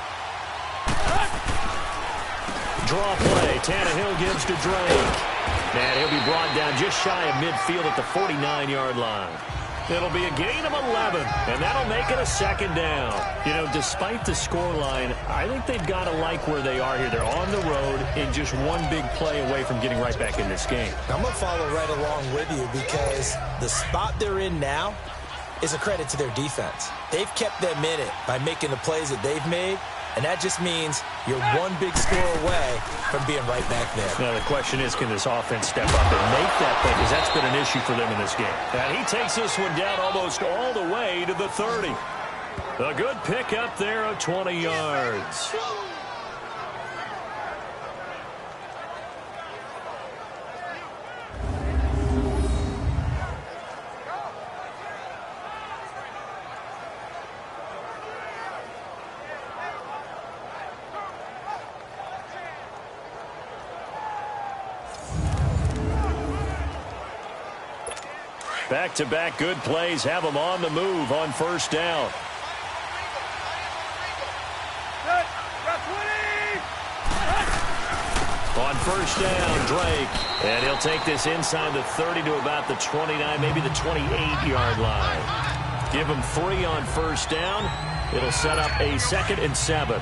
Draw play. Tannehill gives to Drake. And he'll be brought down just shy of midfield at the 49-yard line. It'll be a gain of 11, and that'll make it a 2nd down. You know, despite the scoreline, I think they've got to like where they are here. They're on the road and just one big play away from getting right back in this game. I'm going to follow right along with you because the spot they're in now is a credit to their defense. They've kept them in it by making the plays that they've made, and that just means you're one big score away from being right back there. Now, the question is, can this offense step up and make that play? Because that's been an issue for them in this game. And he takes this one down almost all the way to the 30. A good pick up there of 20 yards. Back-to-back good plays have them on the move on 1st down. On 1st down, Drake. And he'll take this inside the 30 to about the 29, maybe the 28-yard line. Give him 3 on 1st down. It'll set up a 2nd and 7.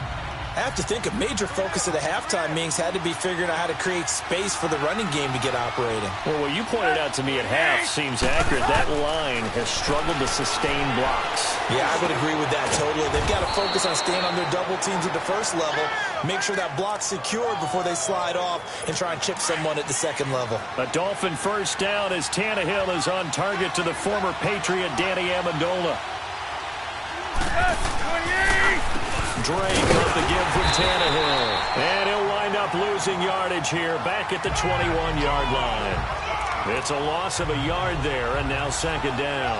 I have to think a major focus of the halftime meetings had to be figuring out how to create space for the running game to get operating. Well, what you pointed out to me at half seems accurate. That line has struggled to sustain blocks. Yeah, I would agree with that totally. They've got to focus on staying on their double teams at the 1st level, make sure that block's secured before they slide off and try and chip someone at the 2nd level. A Dolphin 1st down as Tannehill is on target to the former Patriot Danny Amendola. Drake up the give from Tannehill. And he'll wind up losing yardage here back at the 21-yard line. It's a loss of a yard there, and now 2nd down.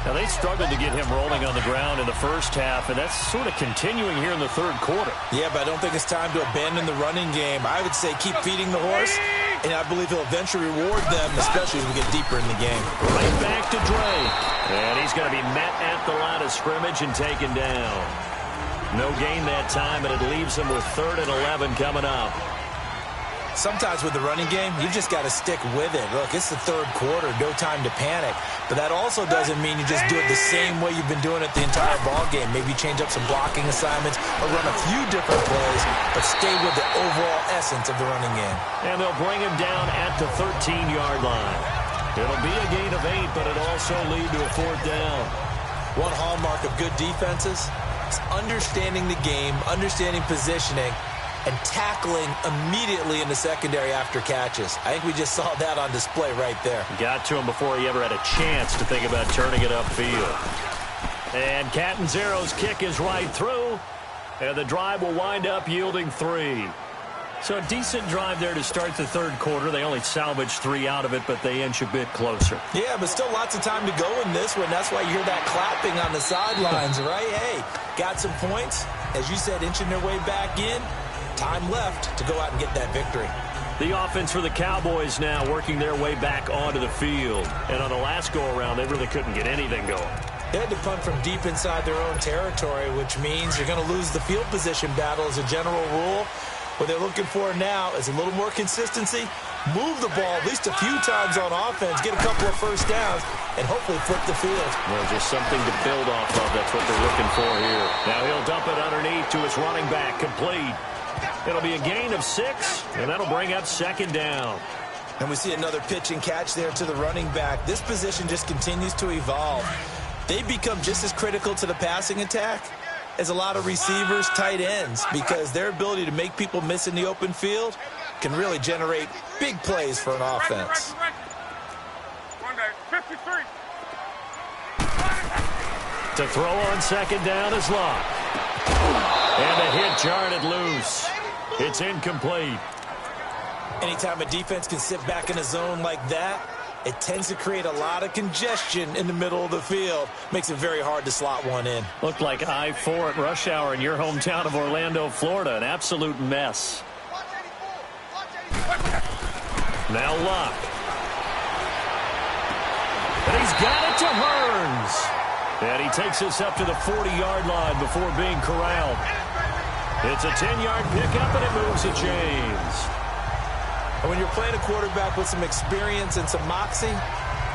Now, they struggled to get him rolling on the ground in the 1st half, and that's sort of continuing here in the 3rd quarter. Yeah, but I don't think it's time to abandon the running game. I would say keep feeding the horse, and I believe he'll eventually reward them, especially as we get deeper in the game. Right back to Drake. And he's going to be met at the line of scrimmage and taken down. No gain that time, and it leaves him with 3rd and 11 coming up. Sometimes with the running game, you just got to stick with it. Look, it's the 3rd quarter, no time to panic. But that also doesn't mean you just do it the same way you've been doing it the entire ball game. Maybe change up some blocking assignments or run a few different plays, but stay with the overall essence of the running game. And they'll bring him down at the 13-yard line. It'll be a gain of 8, but it'll also lead to a 4th down. One hallmark of good defenses is understanding the game, understanding positioning, and tackling immediately in the secondary after catches. I think we just saw that on display right there. Got to him before he ever had a chance to think about turning it upfield. And Catanzaro's kick is right through, and the drive will wind up yielding 3. So a decent drive there to start the third quarter. They only salvaged 3 out of it, but they inch a bit closer. Yeah, but still lots of time to go in this one. That's why you hear that clapping on the sidelines, right? Hey, got some points. As you said, inching their way back in. Time left to go out and get that victory. The offense for the Cowboys now working their way back onto the field. And on the last go-around, they really couldn't get anything going. They had to punt from deep inside their own territory, which means you're going to lose the field position battle as a general rule. What they're looking for now is a little more consistency, move the ball at least a few times on offense, get a couple of first downs, and hopefully flip the field. Well, just something to build off of. That's what they're looking for here. Now he'll dump it underneath to his running back, complete. It'll be a gain of 6, and that'll bring up second down. And we see another pitch and catch there to the running back. This position just continues to evolve. They become just as critical to the passing attack as a lot of receivers, tight ends, because their ability to make people miss in the open field can really generate big plays for an offense. To throw on second down is Locke. And a hit jarred it loose. It's incomplete. Anytime a defense can sit back in a zone like that, it tends to create a lot of congestion in the middle of the field. Makes it very hard to slot one in. Looked like I-4 at rush hour in your hometown of Orlando, Florida. An absolute mess. Now Locke. And he's got it to Hearns. And he takes us up to the 40-yard line before being corralled. It's a 10-yard pickup, and it moves the chains. And when you're playing a quarterback with some experience and some moxie,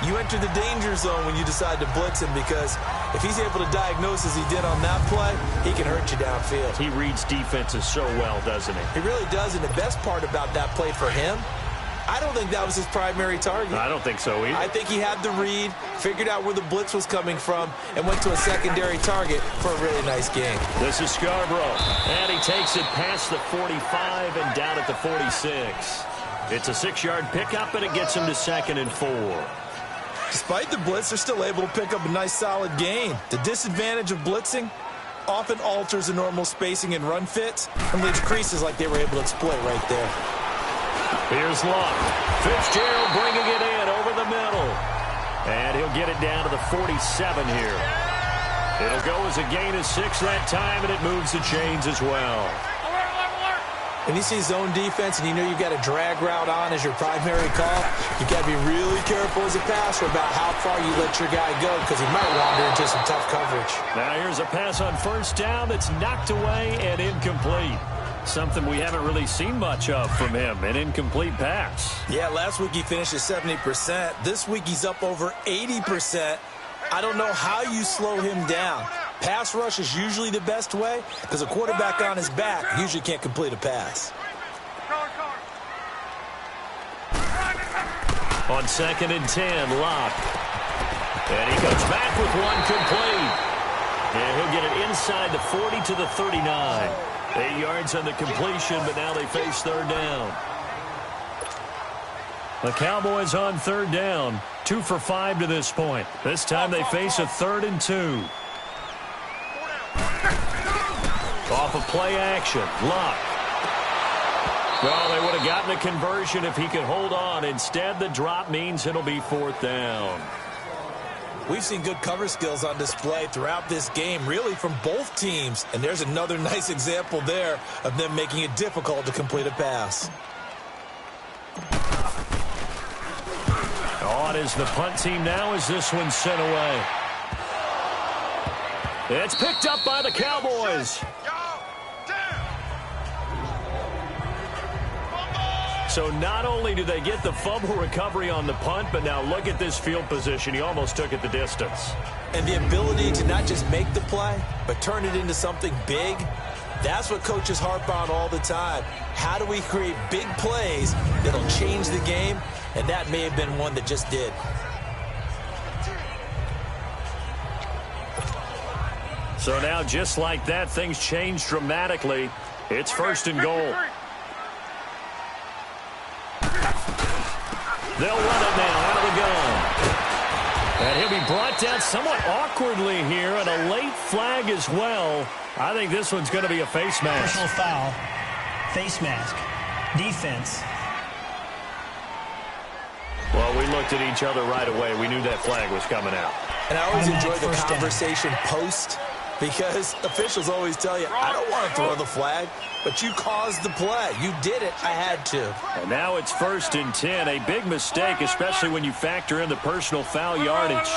you enter the danger zone when you decide to blitz him, because if he's able to diagnose as he did on that play, he can hurt you downfield. He reads defenses so well, doesn't he? He really does, and the best part about that play for him, I don't think that was his primary target. I don't think so either. I think he had the read, figured out where the blitz was coming from, and went to a secondary target for a really nice game. This is Scarborough, and he takes it past the 45 and down at the 46. It's a 6-yard pickup, and it gets him to 2nd and 4. Despite the blitz, they're still able to pick up a nice, solid gain. The disadvantage of blitzing often alters the normal spacing and run fits and leaves creases like they were able to exploit right there. Here's Locke. Fitzgerald bringing it in over the middle. And he'll get it down to the 47 here. It'll go as a gain of 6 that time, and it moves the chains as well. When you see zone defense and you know you've got a drag route on as your primary call, you've got to be really careful as a passer about how far you let your guy go, because he might wander into some tough coverage. Now here's a pass on first down that's knocked away and incomplete. Something we haven't really seen much of from him, an incomplete pass. Yeah, last week he finished at 70%. This week he's up over 80%. I don't know how you slow him down. Pass rush is usually the best way, because a quarterback on his back usually can't complete a pass. On 2nd and 10, Locke. And he comes back with one complete. And he'll get it inside the 40 to the 39. 8 yards on the completion, but now they face 3rd down. The Cowboys on 3rd down. 2 for 5 to this point. This time they face a 3rd and 2. Off of play action, Locke. Well, they would have gotten a conversion if he could hold on. Instead, the drop means it'll be 4th down. We've seen good cover skills on display throughout this game, really from both teams. And there's another nice example there of them making it difficult to complete a pass. On is the punt team now as this one's sent away. It's picked up by the Cowboys. So not only do they get the fumble recovery on the punt, but now look at this field position. He almost took it the distance. And the ability to not just make the play, but turn it into something big, that's what coaches harp on all the time. How do we create big plays that'll change the game? And that may have been one that just did. So now, just like that, things change dramatically. It's first and goal. They'll run it now out of the gun. And he'll be brought down somewhat awkwardly here, and a late flag as well. I think this one's going to be a face mask. Personal foul. Face mask. Defense. Well, we looked at each other right away. We knew that flag was coming out. And I always enjoy the First down. conversation post, because officials always tell you, I don't want to throw the flag, but you caused the play. You did it. I had to. And now it's first and 10. A big mistake, especially when you factor in the personal foul yardage.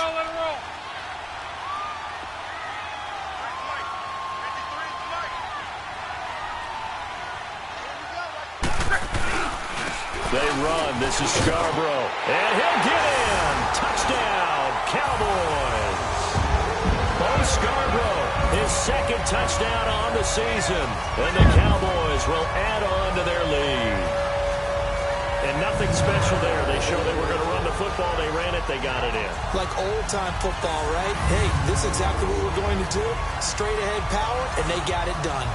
They run. This is Scarborough. And he'll get in. Touchdown, Cowboys. Bo Scarborough, his second touchdown on the season. And the Cowboys will add on to their lead. And nothing special there. They showed they were going to run the football. They ran it. They got it in. Like old-time football, right? Hey, this is exactly what we're going to do. Straight-ahead power, and they got it done.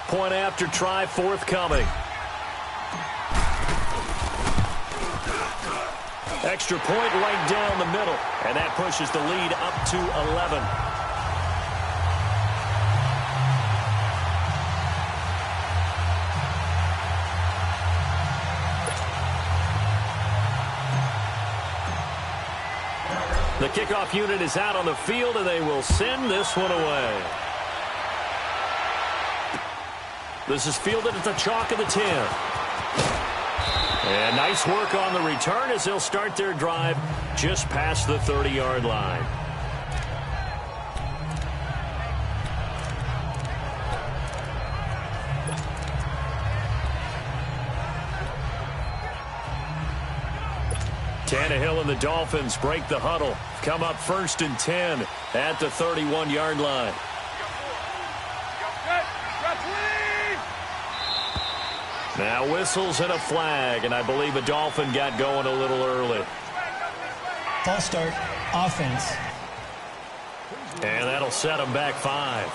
Point after try forthcoming. Extra point right down the middle. And that pushes the lead up to 11. The kickoff unit is out on the field, and they will send this one away. This is fielded at the chalk of the 10. And nice work on the return as they'll start their drive just past the 30-yard line. Tannehill and the Dolphins break the huddle. Come up first and 10 at the 31-yard line. Now whistles and a flag, and I believe a Dolphin got going a little early. False start. Offense. And that'll set them back 5.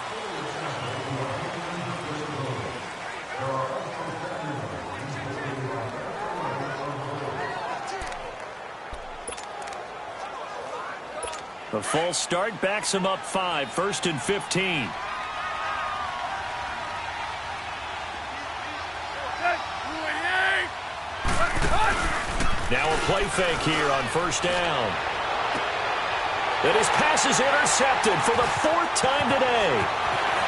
The false start backs them up 5, first and 15. Now a play fake here on first down. And his pass is intercepted for the 4th time today.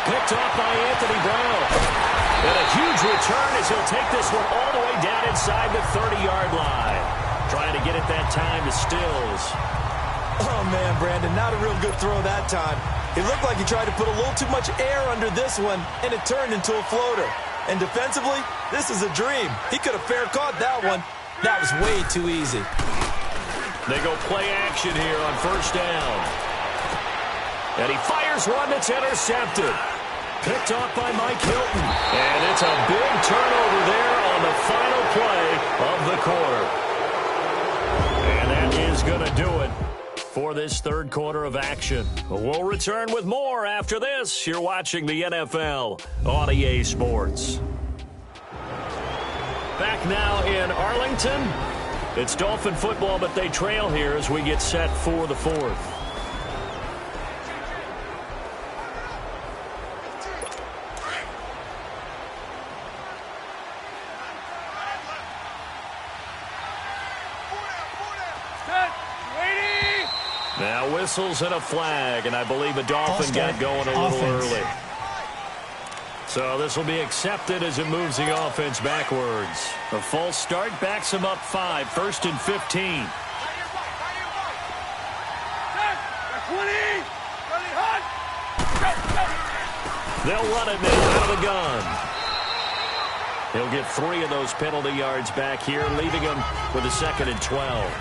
Picked off by Anthony Brown. And a huge return as he'll take this one all the way down inside the 30-yard line. Trying to get it that time to Stills. Oh, man, Brandon, not a real good throw that time. It looked like he tried to put a little too much air under this one, and it turned into a floater. And defensively, this is a dream. He could have fair caught that one. That was way too easy. They go play action here on first down. And he fires one that's intercepted. Picked off by Mike Hilton. And it's a big turnover there on the final play of the quarter. And that is going to do it for this third quarter of action. We'll return with more after this. You're watching the NFL on EA Sports. Back now in Arlington. It's Dolphin football, but they trail here as we get set for the 4th. Now whistles and a flag, and I believe a Dolphin got going a little early. So this will be accepted as it moves the offense backwards. A false start backs him up 5, first and 15. They'll run it now out of the gun. He'll get 3 of those penalty yards back here, leaving him with a 2nd and 12.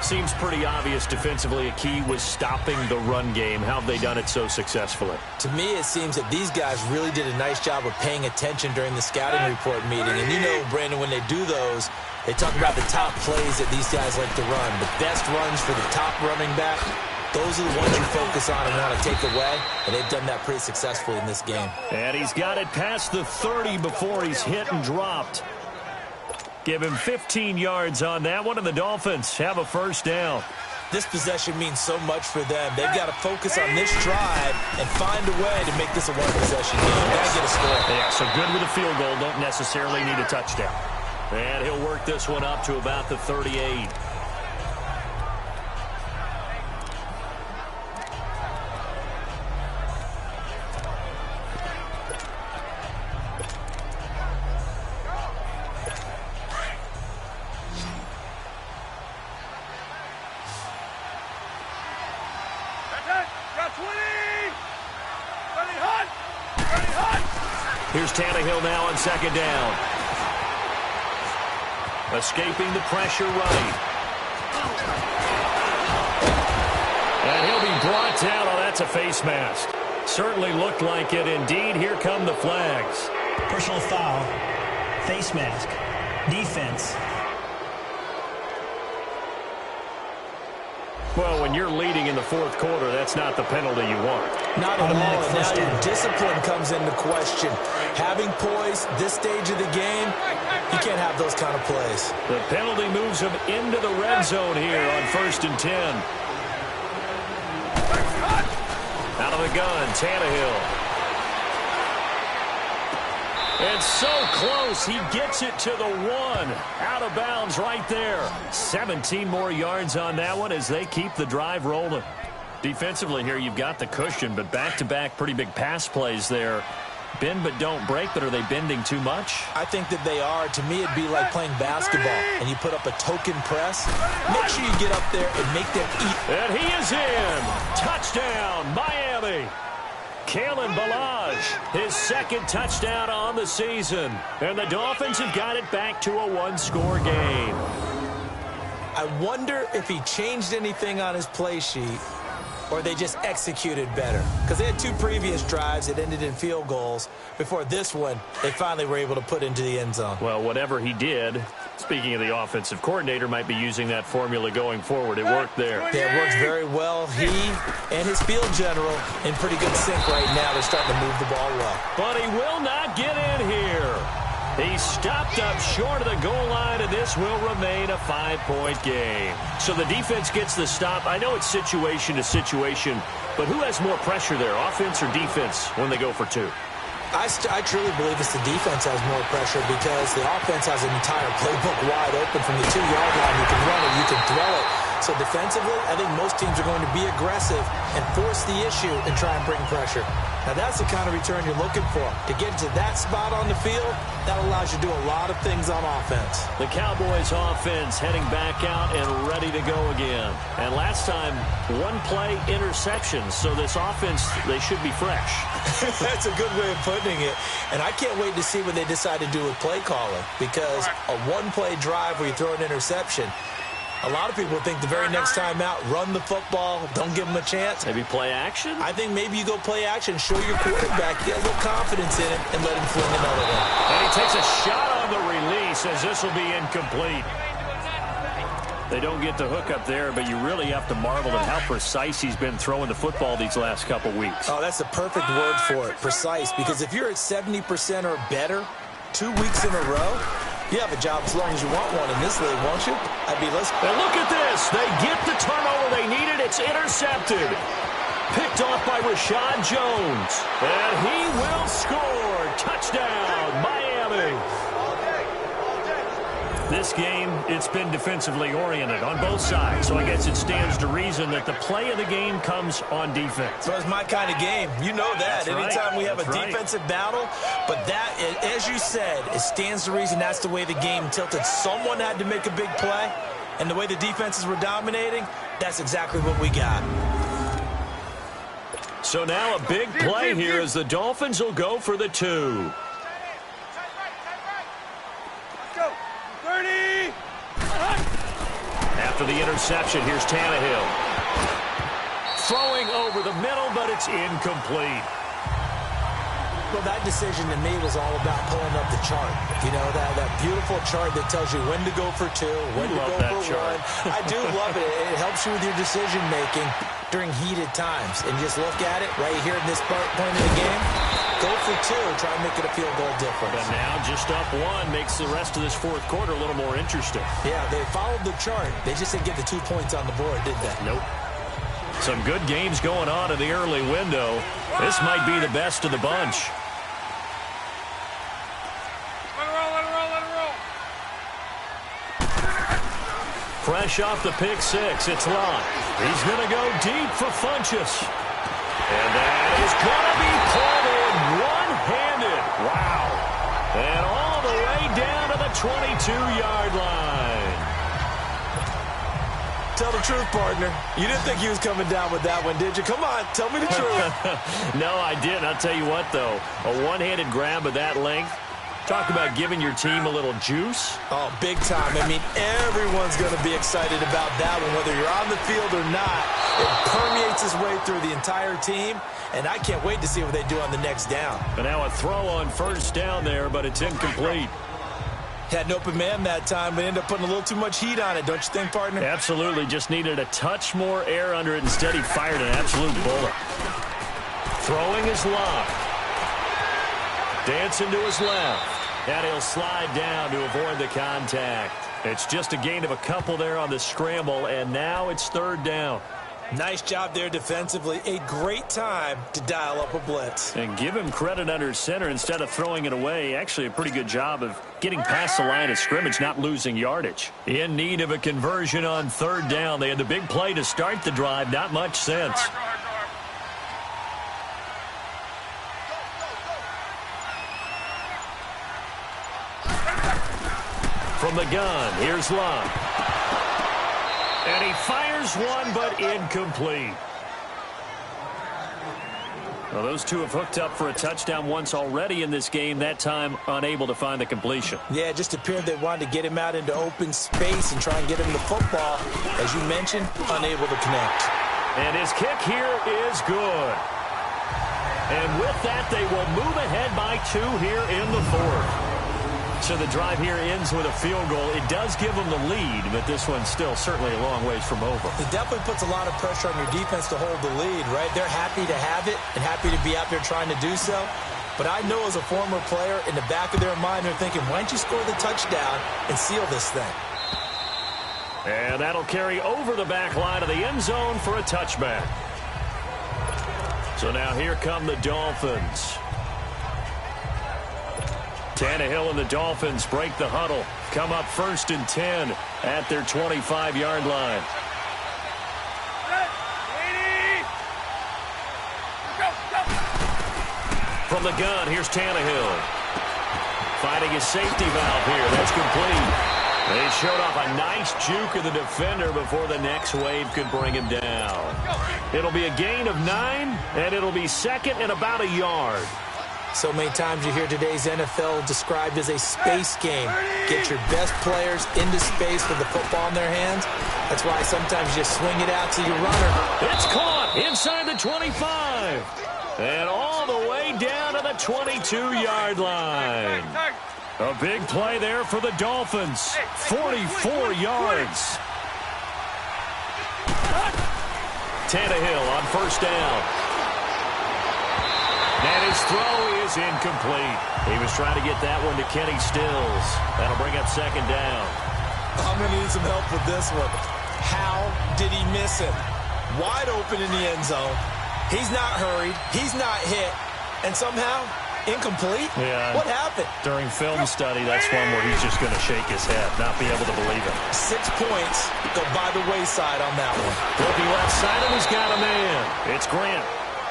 Seems pretty obvious defensively a key was stopping the run game. How have they done it so successfully? To me, it seems that these guys really did a nice job of paying attention during the scouting report meeting. And you know, Brandon, when they do those, they talk about the top plays that these guys like to run. The best runs for the top running back, those are the ones you focus on and want to take away. And they've done that pretty successfully in this game. And he's got it past the 30 before he's hit and dropped. Give him 15 yards on that one, and the Dolphins have a 1st down. This possession means so much for them. They've got to focus on this drive and find a way to make this a one-possession game. Got to get a score. Yeah, so good with a field goal. Don't necessarily need a touchdown. And he'll work this one up to about the 38. Here's Tannehill now on 2nd down. Escaping the pressure right. And he'll be brought down. Oh, that's a face mask. Certainly looked like it. Indeed, here come the flags. Personal foul. Face mask. Defense. Well, when you're leading in the 4th quarter, that's not the penalty you want. Not at all. Now your discipline comes into question. Having poise this stage of the game, you can't have those kind of plays. The penalty moves him into the red zone here on 1st and 10. Out of the gun, Tannehill. And so close, he gets it to the 1. Out of bounds right there. 17 more yards on that one as they keep the drive rolling. Defensively here, you've got the cushion, but back-to-back pretty big pass plays there. Bend but don't break, but are they bending too much? I think that they are. To me, it'd be like playing basketball, and you put up a token press. Make sure you get up there and make them eat. And he is in. Touchdown, Miami. Kalen Ballage, his 2nd touchdown on the season. And the Dolphins have got it back to a 1-score game. I wonder if he changed anything on his play sheet or they just executed better. Because they had 2 previous drives that ended in field goals. Before this one, they finally were able to put into the end zone. Well, whatever he did, speaking of the offensive coordinator, might be using that formula going forward. It worked there. Yeah, it works very well. He and his field general in pretty good sync right now. They're starting to move the ball well. But he will not get in here. He stopped up short of the goal line, and this will remain a 5-point game. So the defense gets the stop. I know it's situation to situation, but who has more pressure there, offense or defense, when they go for 2? I truly believe it's the defense has more pressure because the offense has an entire playbook wide open from the 2-yard line. You can run it, you can throw it. So defensively, I think most teams are going to be aggressive and force the issue and try and bring pressure. Now, that's the kind of return you're looking for. To get to that spot on the field, that allows you to do a lot of things on offense. The Cowboys offense heading back out and ready to go again. And last time, 1-play interception. So this offense, they should be fresh. That's a good way of putting it. And I can't wait to see what they decide to do with play calling. Because a 1-play drive where you throw an interception, a lot of people think the very next time out, run the football, don't give them a chance. Maybe play action? I think maybe you go play action, show your quarterback, get a little confidence in him, and let him fling another one. And he takes a shot on the release as this will be incomplete. They don't get the hook up there, but you really have to marvel at how precise he's been throwing the football these last couple weeks. Oh, that's the perfect word for it, precise, because if you're at 70% or better 2 weeks in a row, you have a job as long as you want one in this league, won't you? I'd be listening. And look at this. They get the turnover they needed. It's intercepted. Picked off by Rashad Jones. And he will score. Touchdown, Miami. This game, it's been defensively oriented on both sides. So I guess it stands to reason that the play of the game comes on defense. So it's my kind of game. You know that. That's Anytime right. we have That's a defensive battle. But that, as you said, it stands to reason that's the way the game tilted. Someone had to make a big play. And the way the defenses were dominating, that's exactly what we got. So now a big play here as the Dolphins will go for the 2. After the interception, here's Tannehill. Throwing over the middle, but it's incomplete. Well, that decision to me was all about pulling up the chart. You know, that beautiful chart that tells you when to go for 2, when to go for 1. I do love it. It helps you with your decision-making during heated times. And just look at it right here in this point in the game. Go for 2, try and make it a field goal difference. But now just up 1 makes the rest of this fourth quarter a little more interesting. Yeah, they followed the chart. They just didn't get the 2 points on the board, did they? Nope. Some good games going on in the early window. This might be the best of the bunch. Let it roll. Fresh off the pick 6, it's Locke. He's going to go deep for Funchess. And that is going to be pulled in one-handed. Wow. And all the way down to the 22-yard line. Tell the truth, partner. You didn't think he was coming down with that one, did you? Come on, tell me the truth. No, I didn't. I'll tell you what, though. A one-handed grab of that length. Talk about giving your team a little juice. Oh, big time. I mean, everyone's going to be excited about that one, whether you're on the field or not. It permeates its way through the entire team, and I can't wait to see what they do on the next down. And now a throw on first down there, but it's incomplete. Had an open man that time, but ended up putting a little too much heat on it, don't you think, partner? Absolutely. Just needed a touch more air under it. Instead, he fired an absolute bullet. Throwing his Locke. Dancing to his left. And he'll slide down to avoid the contact. It's just a gain of a couple there on the scramble, and now it's third down. Nice job there defensively. A great time to dial up a blitz. And give him credit under center instead of throwing it away. Actually, a pretty good job of getting past the line of scrimmage, not losing yardage. In need of a conversion on third down. They had the big play to start the drive. Not much sense. From the gun, here's Locke. And he fires one, but incomplete. Well, those two have hooked up for a touchdown once already in this game, that time unable to find the completion. Yeah, it just appeared they wanted to get him out into open space and try and get him the football. As you mentioned, unable to connect. And his kick here is good. And with that, they will move ahead by 2 here in the fourth. So the drive here ends with a field goal. It does give them the lead, but this one's still certainly a long ways from over. It definitely puts a lot of pressure on your defense to hold the lead, right? They're happy to have it and happy to be out there trying to do so. But I know as a former player, in the back of their mind, they're thinking, why don't you score the touchdown and seal this thing? And that'll carry over the back line of the end zone for a touchback. So now here come the Dolphins. Tannehill and the Dolphins break the huddle. Come up 1st and 10 at their 25-yard line. From the gun, here's Tannehill. Finding his safety valve here. That's complete. They showed off a nice juke of the defender before the next wave could bring him down. It'll be a gain of 9, and it'll be second and about a yard. So many times you hear today's NFL described as a space game. Get your best players into space with the football in their hands. That's why sometimes you just swing it out to your runner. It's caught inside the 25. And all the way down to the 22-yard line. A big play there for the Dolphins. 44 yards. Tannehill on first down. And his throw is incomplete. He was trying to get that one to Kenny Stills. That'll bring up second down. I'm going to need some help with this one. How did he miss it? Wide open in the end zone. He's not hurried. He's not hit. And somehow, incomplete? Yeah. What happened? During film study, that's one where he's just going to shake his head, not be able to believe it. 6 points go by the wayside on that one. Looking left side, and he's got a man. It's Grant.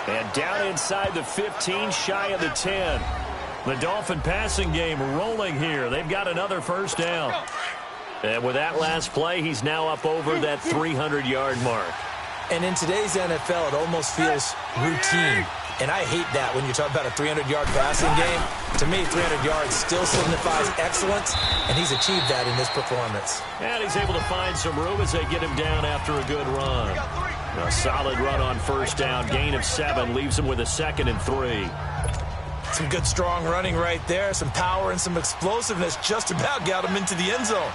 And down inside the 15, shy of the 10. The Dolphin passing game rolling here. They've got another first down. And with that last play, he's now up over that 300-yard mark. And in today's NFL, it almost feels routine. And I hate that when you talk about a 300-yard passing game. To me, 300 yards still signifies excellence, and he's achieved that in this performance. And he's able to find some room as they get him down after a good run. A solid run on first down. Gain of 7 leaves him with a 2nd and 3. Some good, strong running right there. Some power and some explosiveness just about got him into the end zone.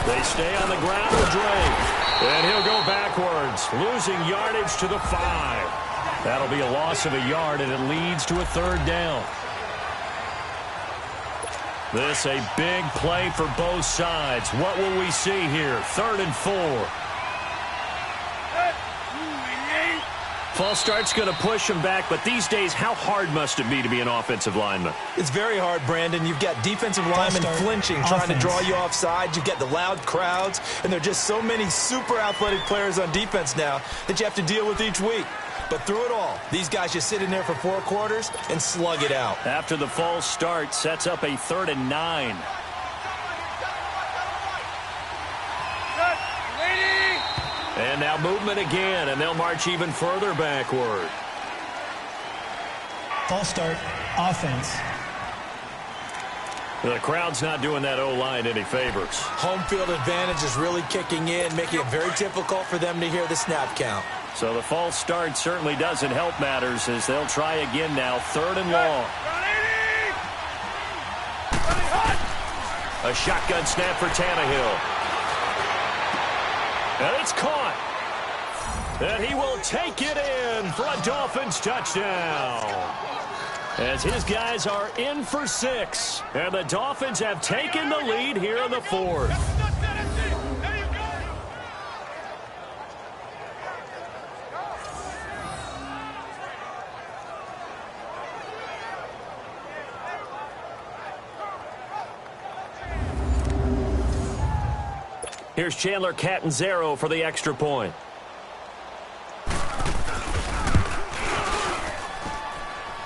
They stay on the ground with Drake. And he'll go backwards, losing yardage to the 5. That'll be a loss of a yard, and it leads to a 3rd down. This a big play for both sides. What will we see here? 3rd and 4. False start's going to push him back, but these days, how hard must it be to be an offensive lineman? It's very hard, Brandon. You've got defensive linemen flinching, trying to draw you offside. You've got the loud crowds, and there are just so many super athletic players on defense now that you have to deal with each week. But through it all, these guys just sit in there for 4 quarters and slug it out. After the false start, sets up a 3rd and 9. And now movement again, and they'll march even further backward. False start, offense. The crowd's not doing that O-line any favors. Home field advantage is really kicking in, making it very difficult for them to hear the snap count. So the false start certainly doesn't help matters as they'll try again now, 3rd and long. A shotgun snap for Tannehill. And it's caught. And he will take it in for a Dolphins touchdown. As his guys are in for 6. And the Dolphins have taken the lead here in the 4th. Here's Chandler Catanzaro for the extra point.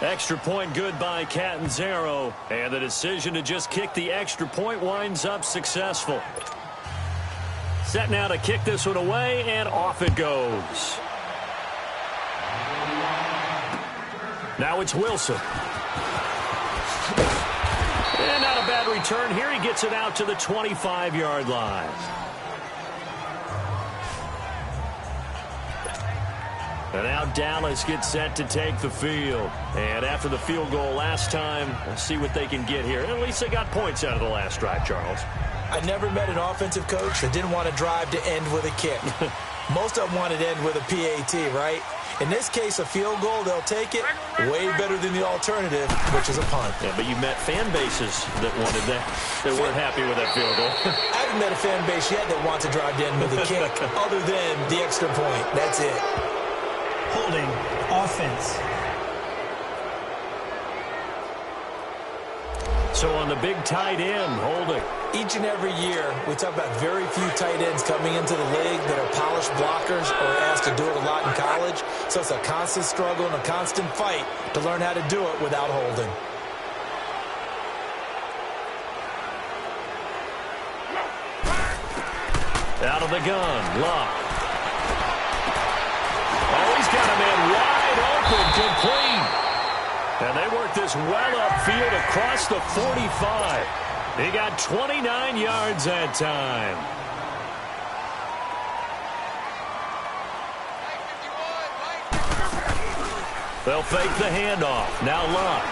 Extra point good by Catanzaro. And the decision to just kick the extra point winds up successful. Set now to kick this one away, and off it goes. Now it's Wilson. And not a bad return here. He gets it out to the 25-yard line. And now Dallas gets set to take the field. And after the field goal last time, we'll see what they can get here. And at least they got points out of the last drive, Charles. I never met an offensive coach that didn't want to drive to end with a kick. Most of them wanted to end with a PAT, right? In this case, a field goal, they'll take it way better than the alternative, which is a punt. Yeah, but you met fan bases that wanted that, that weren't happy with that field goal. I haven't met a fan base yet that wants to drive to end with a kick other than the extra point. That's it. Holding, offense. So on the big tight end, holding. Each and every year, we talk about very few tight ends coming into the league that are polished blockers or asked to do it a lot in college. So it's a constant struggle and a constant fight to learn how to do it without holding. Out of the gun, Luck. Oh, he's got a man wide open, complete. And they work this well upfield across the 45. He got 29 yards that time. They'll fake the handoff. Now Luck.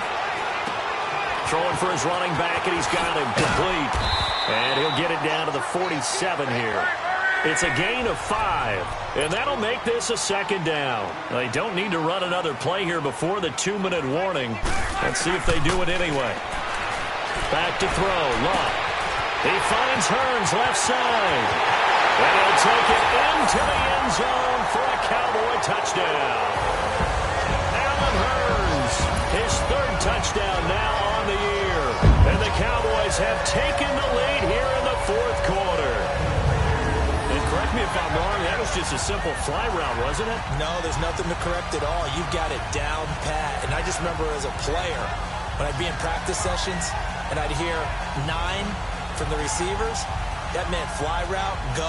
Throwing for his running back, and he's got him complete. And he'll get it down to the 47 here. It's a gain of 5, and that'll make this a 2nd down. They don't need to run another play here before the 2-minute warning. Let's see if they do it anyway. Back to throw, Luck. He finds Hearns left side. And he'll take it into the end zone for a Cowboy touchdown. Allen Hearns, his 3rd touchdown now on the year. And the Cowboys have taken the lead here in the 4th quarter. And correct me if I'm wrong, that was just a simple fly route, wasn't it? No, there's nothing to correct at all. You've got it down pat. And I just remember as a player, when I'd be in practice sessions, and I'd hear 9 from the receivers, That meant fly route, go.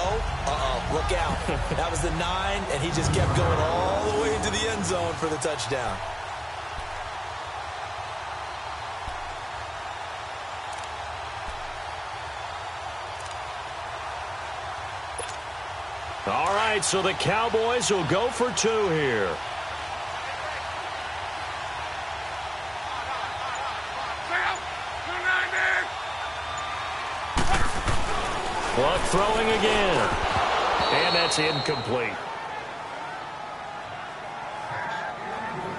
Look out. That was the 9, and he just kept going all the way into the end zone for the touchdown. All right, so the Cowboys will go for 2 here. Clock throwing again. And that's incomplete.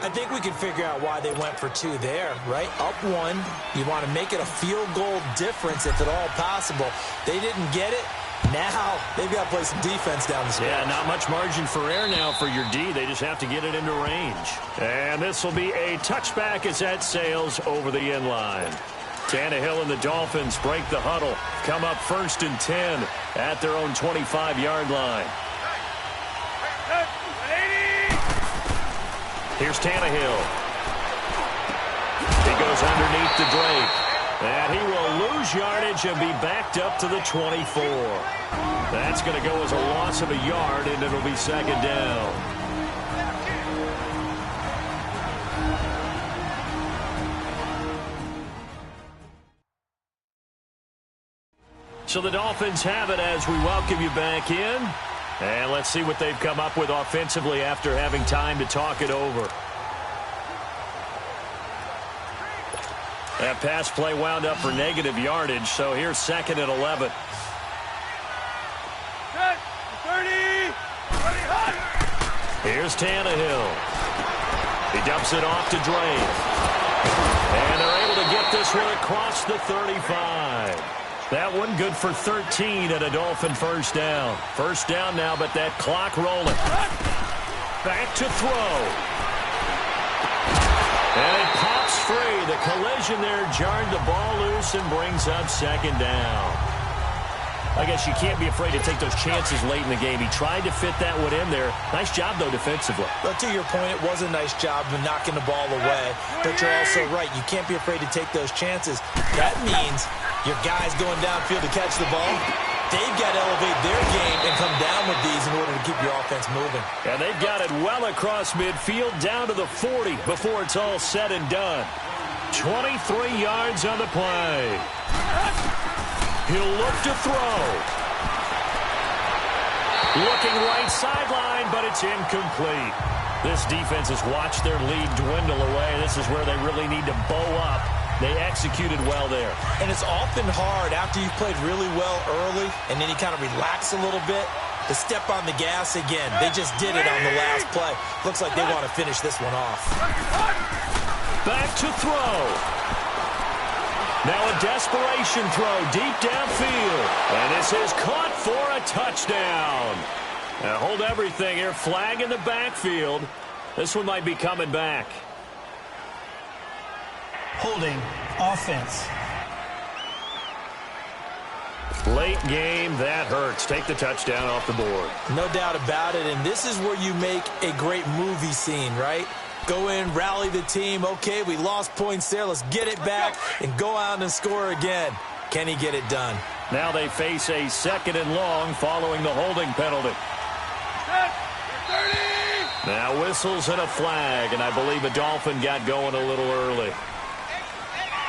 I think we can figure out why they went for 2 there, right? Up 1. You want to make it a field goal difference if at all possible. They didn't get it. Now they've got to play some defense down the stretch. Yeah, not much margin for error now for your D. They just have to get it into range. And this will be a touchback as that sails over the end line. Tannehill and the Dolphins break the huddle. Come up 1st and 10 at their own 25-yard line. Here's Tannehill. He goes underneath the Drake. And he will lose yardage and be backed up to the 24. That's going to go as a loss of a yard, and it'll be 2nd down. So the Dolphins have it as we welcome you back in. And let's see what they've come up with offensively after having time to talk it over. That pass play wound up for negative yardage, so here's 2nd and 11. Here's Tannehill. He dumps it off to Drake. And they're able to get this one across the 35. That one good for 13 and a Dolphin 1st down. 1st down now, but that clock rolling. Back to throw. And it pops free. The collision there jarred the ball loose and brings up 2nd down. I guess you can't be afraid to take those chances late in the game. He tried to fit that one in there. Nice job, though, defensively. But to your point, it was a nice job of knocking the ball away. But you're also right. You can't be afraid to take those chances. That means your guys going downfield to catch the ball, they've got to elevate their game and come down with these in order to keep your offense moving. And they've got it well across midfield down to the 40 before it's all said and done. 23 yards on the play. He'll look to throw. Looking right sideline, but it's incomplete. This defense has watched their lead dwindle away. This is where they really need to bow up. They executed well there. And it's often hard after you've played really well early and then you kind of relax a little bit to step on the gas again. They just did it on the last play. Looks like they want to finish this one off. Back to throw. Now a desperation throw deep downfield. And this is caught for a touchdown. Now hold everything here. Flag in the backfield. This one might be coming back. Holding offense. Late game, that hurts. Take the touchdown off the board. No doubt about it, and this is where you make a great movie scene, right? Go in, rally the team. Okay, we lost points there. Let's get it back and go out and score again. Can he get it done? Now they face a 2nd and long following the holding penalty. Now whistles and a flag, and I believe a Dolphin got going a little early.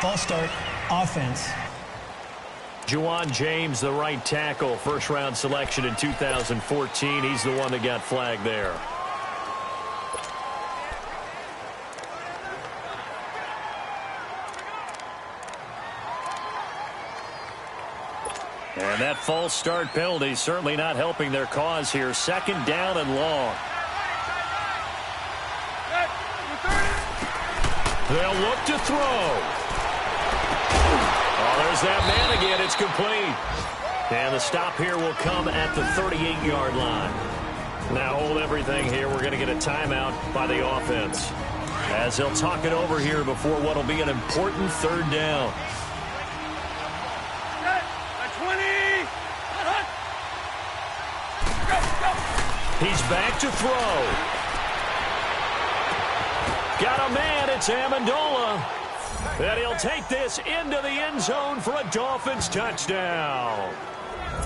False start, offense. Juwan James, the right tackle, first-round selection in 2014. He's the one that got flagged there. And that false start penalty certainly not helping their cause here. 2nd down and long. They'll look to throw. Oh, there's that man again. It's complete. And the stop here will come at the 38-yard line. Now hold everything here. We're going to get a timeout by the offense, as they'll talk it over here before what will be an important 3rd down. He's back to throw. Got a man. It's Amendola. And he'll take this into the end zone for a Dolphins touchdown.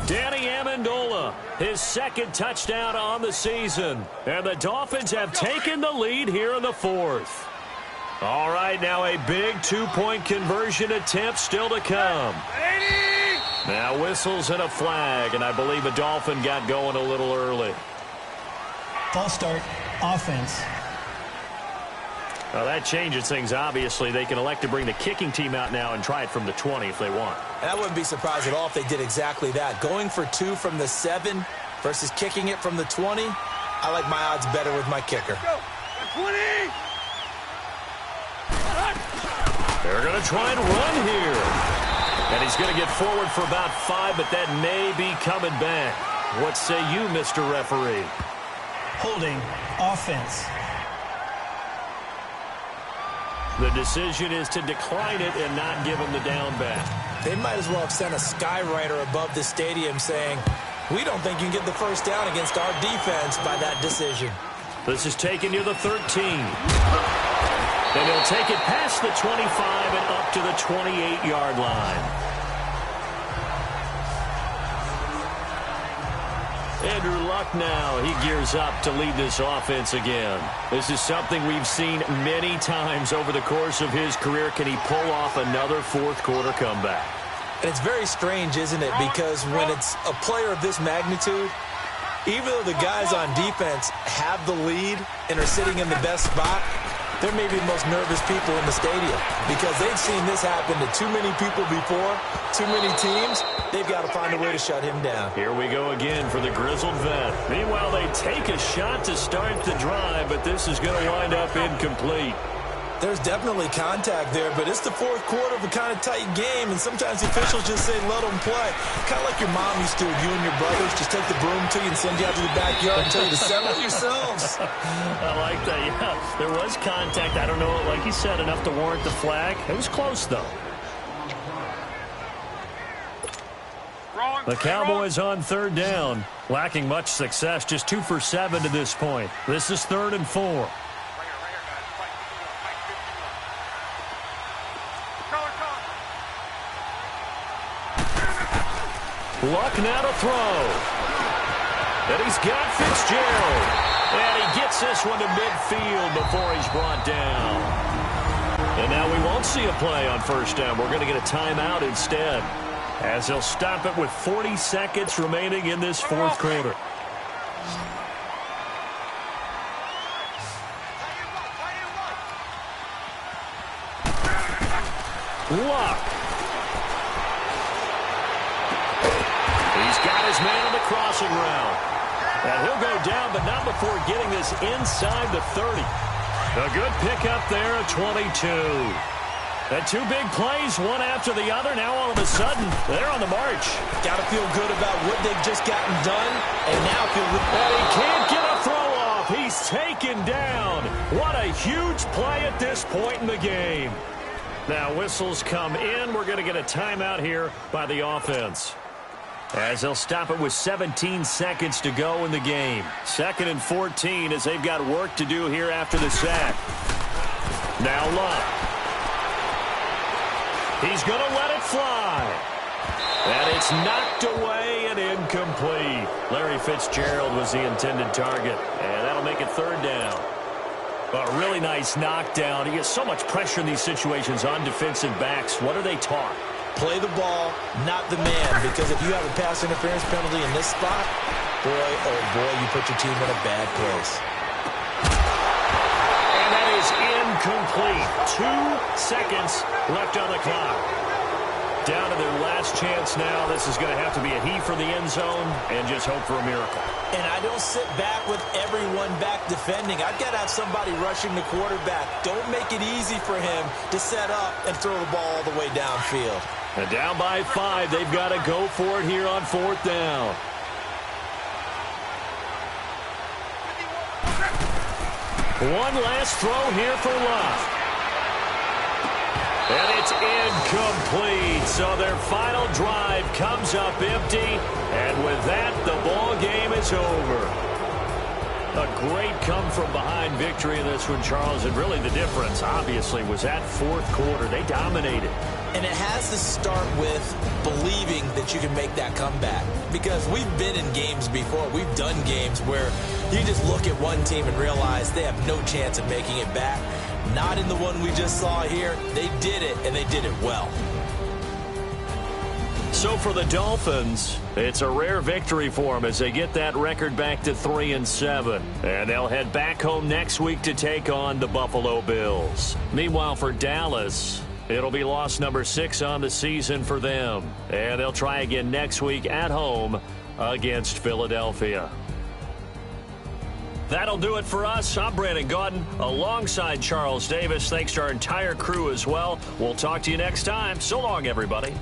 Danny Amendola, his second touchdown on the season. And the Dolphins have taken the lead here in the fourth. All right, now a big two-point conversion attempt still to come. Now whistles and a flag, and I believe a Dolphin got going a little early. False start, offense. Well, that changes things, obviously. They can elect to bring the kicking team out now and try it from the 20 if they want. And I wouldn't be surprised at all if they did exactly that. Going for 2 from the 7 versus kicking it from the 20, I like my odds better with my kicker. They're going to try and run here. And he's going to get forward for about 5, but that may be coming back. What say you, Mr. Referee? Holding, offense. The decision is to decline it and not give him the down back. They might as well have sent a skywriter above the stadium saying, we don't think you can get the first down against our defense by that decision. This is taken near the 13. And he'll take it past the 25 and up to the 28-yard line. Andrew Luck now, he gears up to lead this offense again. This is something we've seen many times over the course of his career. Can he pull off another fourth-quarter comeback? And it's very strange, isn't it? Because when it's a player of this magnitude, even though the guys on defense have the lead and are sitting in the best spot, they're maybe the most nervous people in the stadium because they've seen this happen to too many people before, too many teams. They've got to find a way to shut him down. Here we go again for the grizzled vet. Meanwhile, they take a shot to start the drive, but this is going to wind up incomplete. There's definitely contact there, but it's the fourth quarter of a kind of tight game, and sometimes the officials just say, let them play. Kind of like your mom used to, you and your brothers just take the broom to you and send you out to the backyard and tell you to settle yourselves. I like that, yeah. There was contact. I don't know, like you said, enough to warrant the flag. It was close, though. The Cowboys on third down, lacking much success, just 2 for 7 to this point. This is 3rd and 4. Luck now to throw. And he's got Fitzgerald. And he gets this one to midfield before he's brought down. And now we won't see a play on first down. We're going to get a timeout instead, as they'll stop it with 40 seconds remaining in this fourth quarter. Luck. He's got his man on the crossing route. And he'll go down, but not before getting this inside the 30. A good pickup there at 22. And 2 big plays, one after the other. Now all of a sudden, they're on the march. Got to feel good about what they've just gotten done, and now feel good. And he can't get a throw off. He's taken down. What a huge play at this point in the game. Now whistles come in. We're going to get a timeout here by the offense, as they'll stop it with 17 seconds to go in the game. 2nd and 14 as they've got work to do here after the sack. Now Luck. He's going to let it fly. And it's knocked away and incomplete. Larry Fitzgerald was the intended target. And that'll make it 3rd down. A really nice knockdown. He gets so much pressure in these situations on defensive backs. What are they taught? Play the ball, not the man, because if you have a pass interference penalty in this spot, boy, oh boy, you put your team in a bad place. And that is incomplete. 2 seconds left on the clock. Down to their last chance now. This is going to have to be a heave for the end zone and just hope for a miracle. And I don't sit back with everyone back defending. I've got to have somebody rushing the quarterback. Don't make it easy for him to set up and throw the ball all the way downfield. And down by 5, they've got to go for it here on 4th down. One last throw here for Luck. And it's incomplete. So their final drive comes up empty. And with that, the ball game is over. A great come-from-behind victory in this one, Charles. And really the difference, obviously, was that fourth quarter. They dominated. And it has to start with believing that you can make that comeback. Because we've been in games before. We've done games where you just look at one team and realize they have no chance of making it back. Not in the one we just saw here. They did it, and they did it well. So for the Dolphins, it's a rare victory for them as they get that record back to 3-7. And they'll head back home next week to take on the Buffalo Bills. Meanwhile, for Dallas, it'll be loss number 6 on the season for them. And they'll try again next week at home against Philadelphia. That'll do it for us. I'm Brandon Gaudin alongside Charles Davis. Thanks to our entire crew as well. We'll talk to you next time. So long, everybody.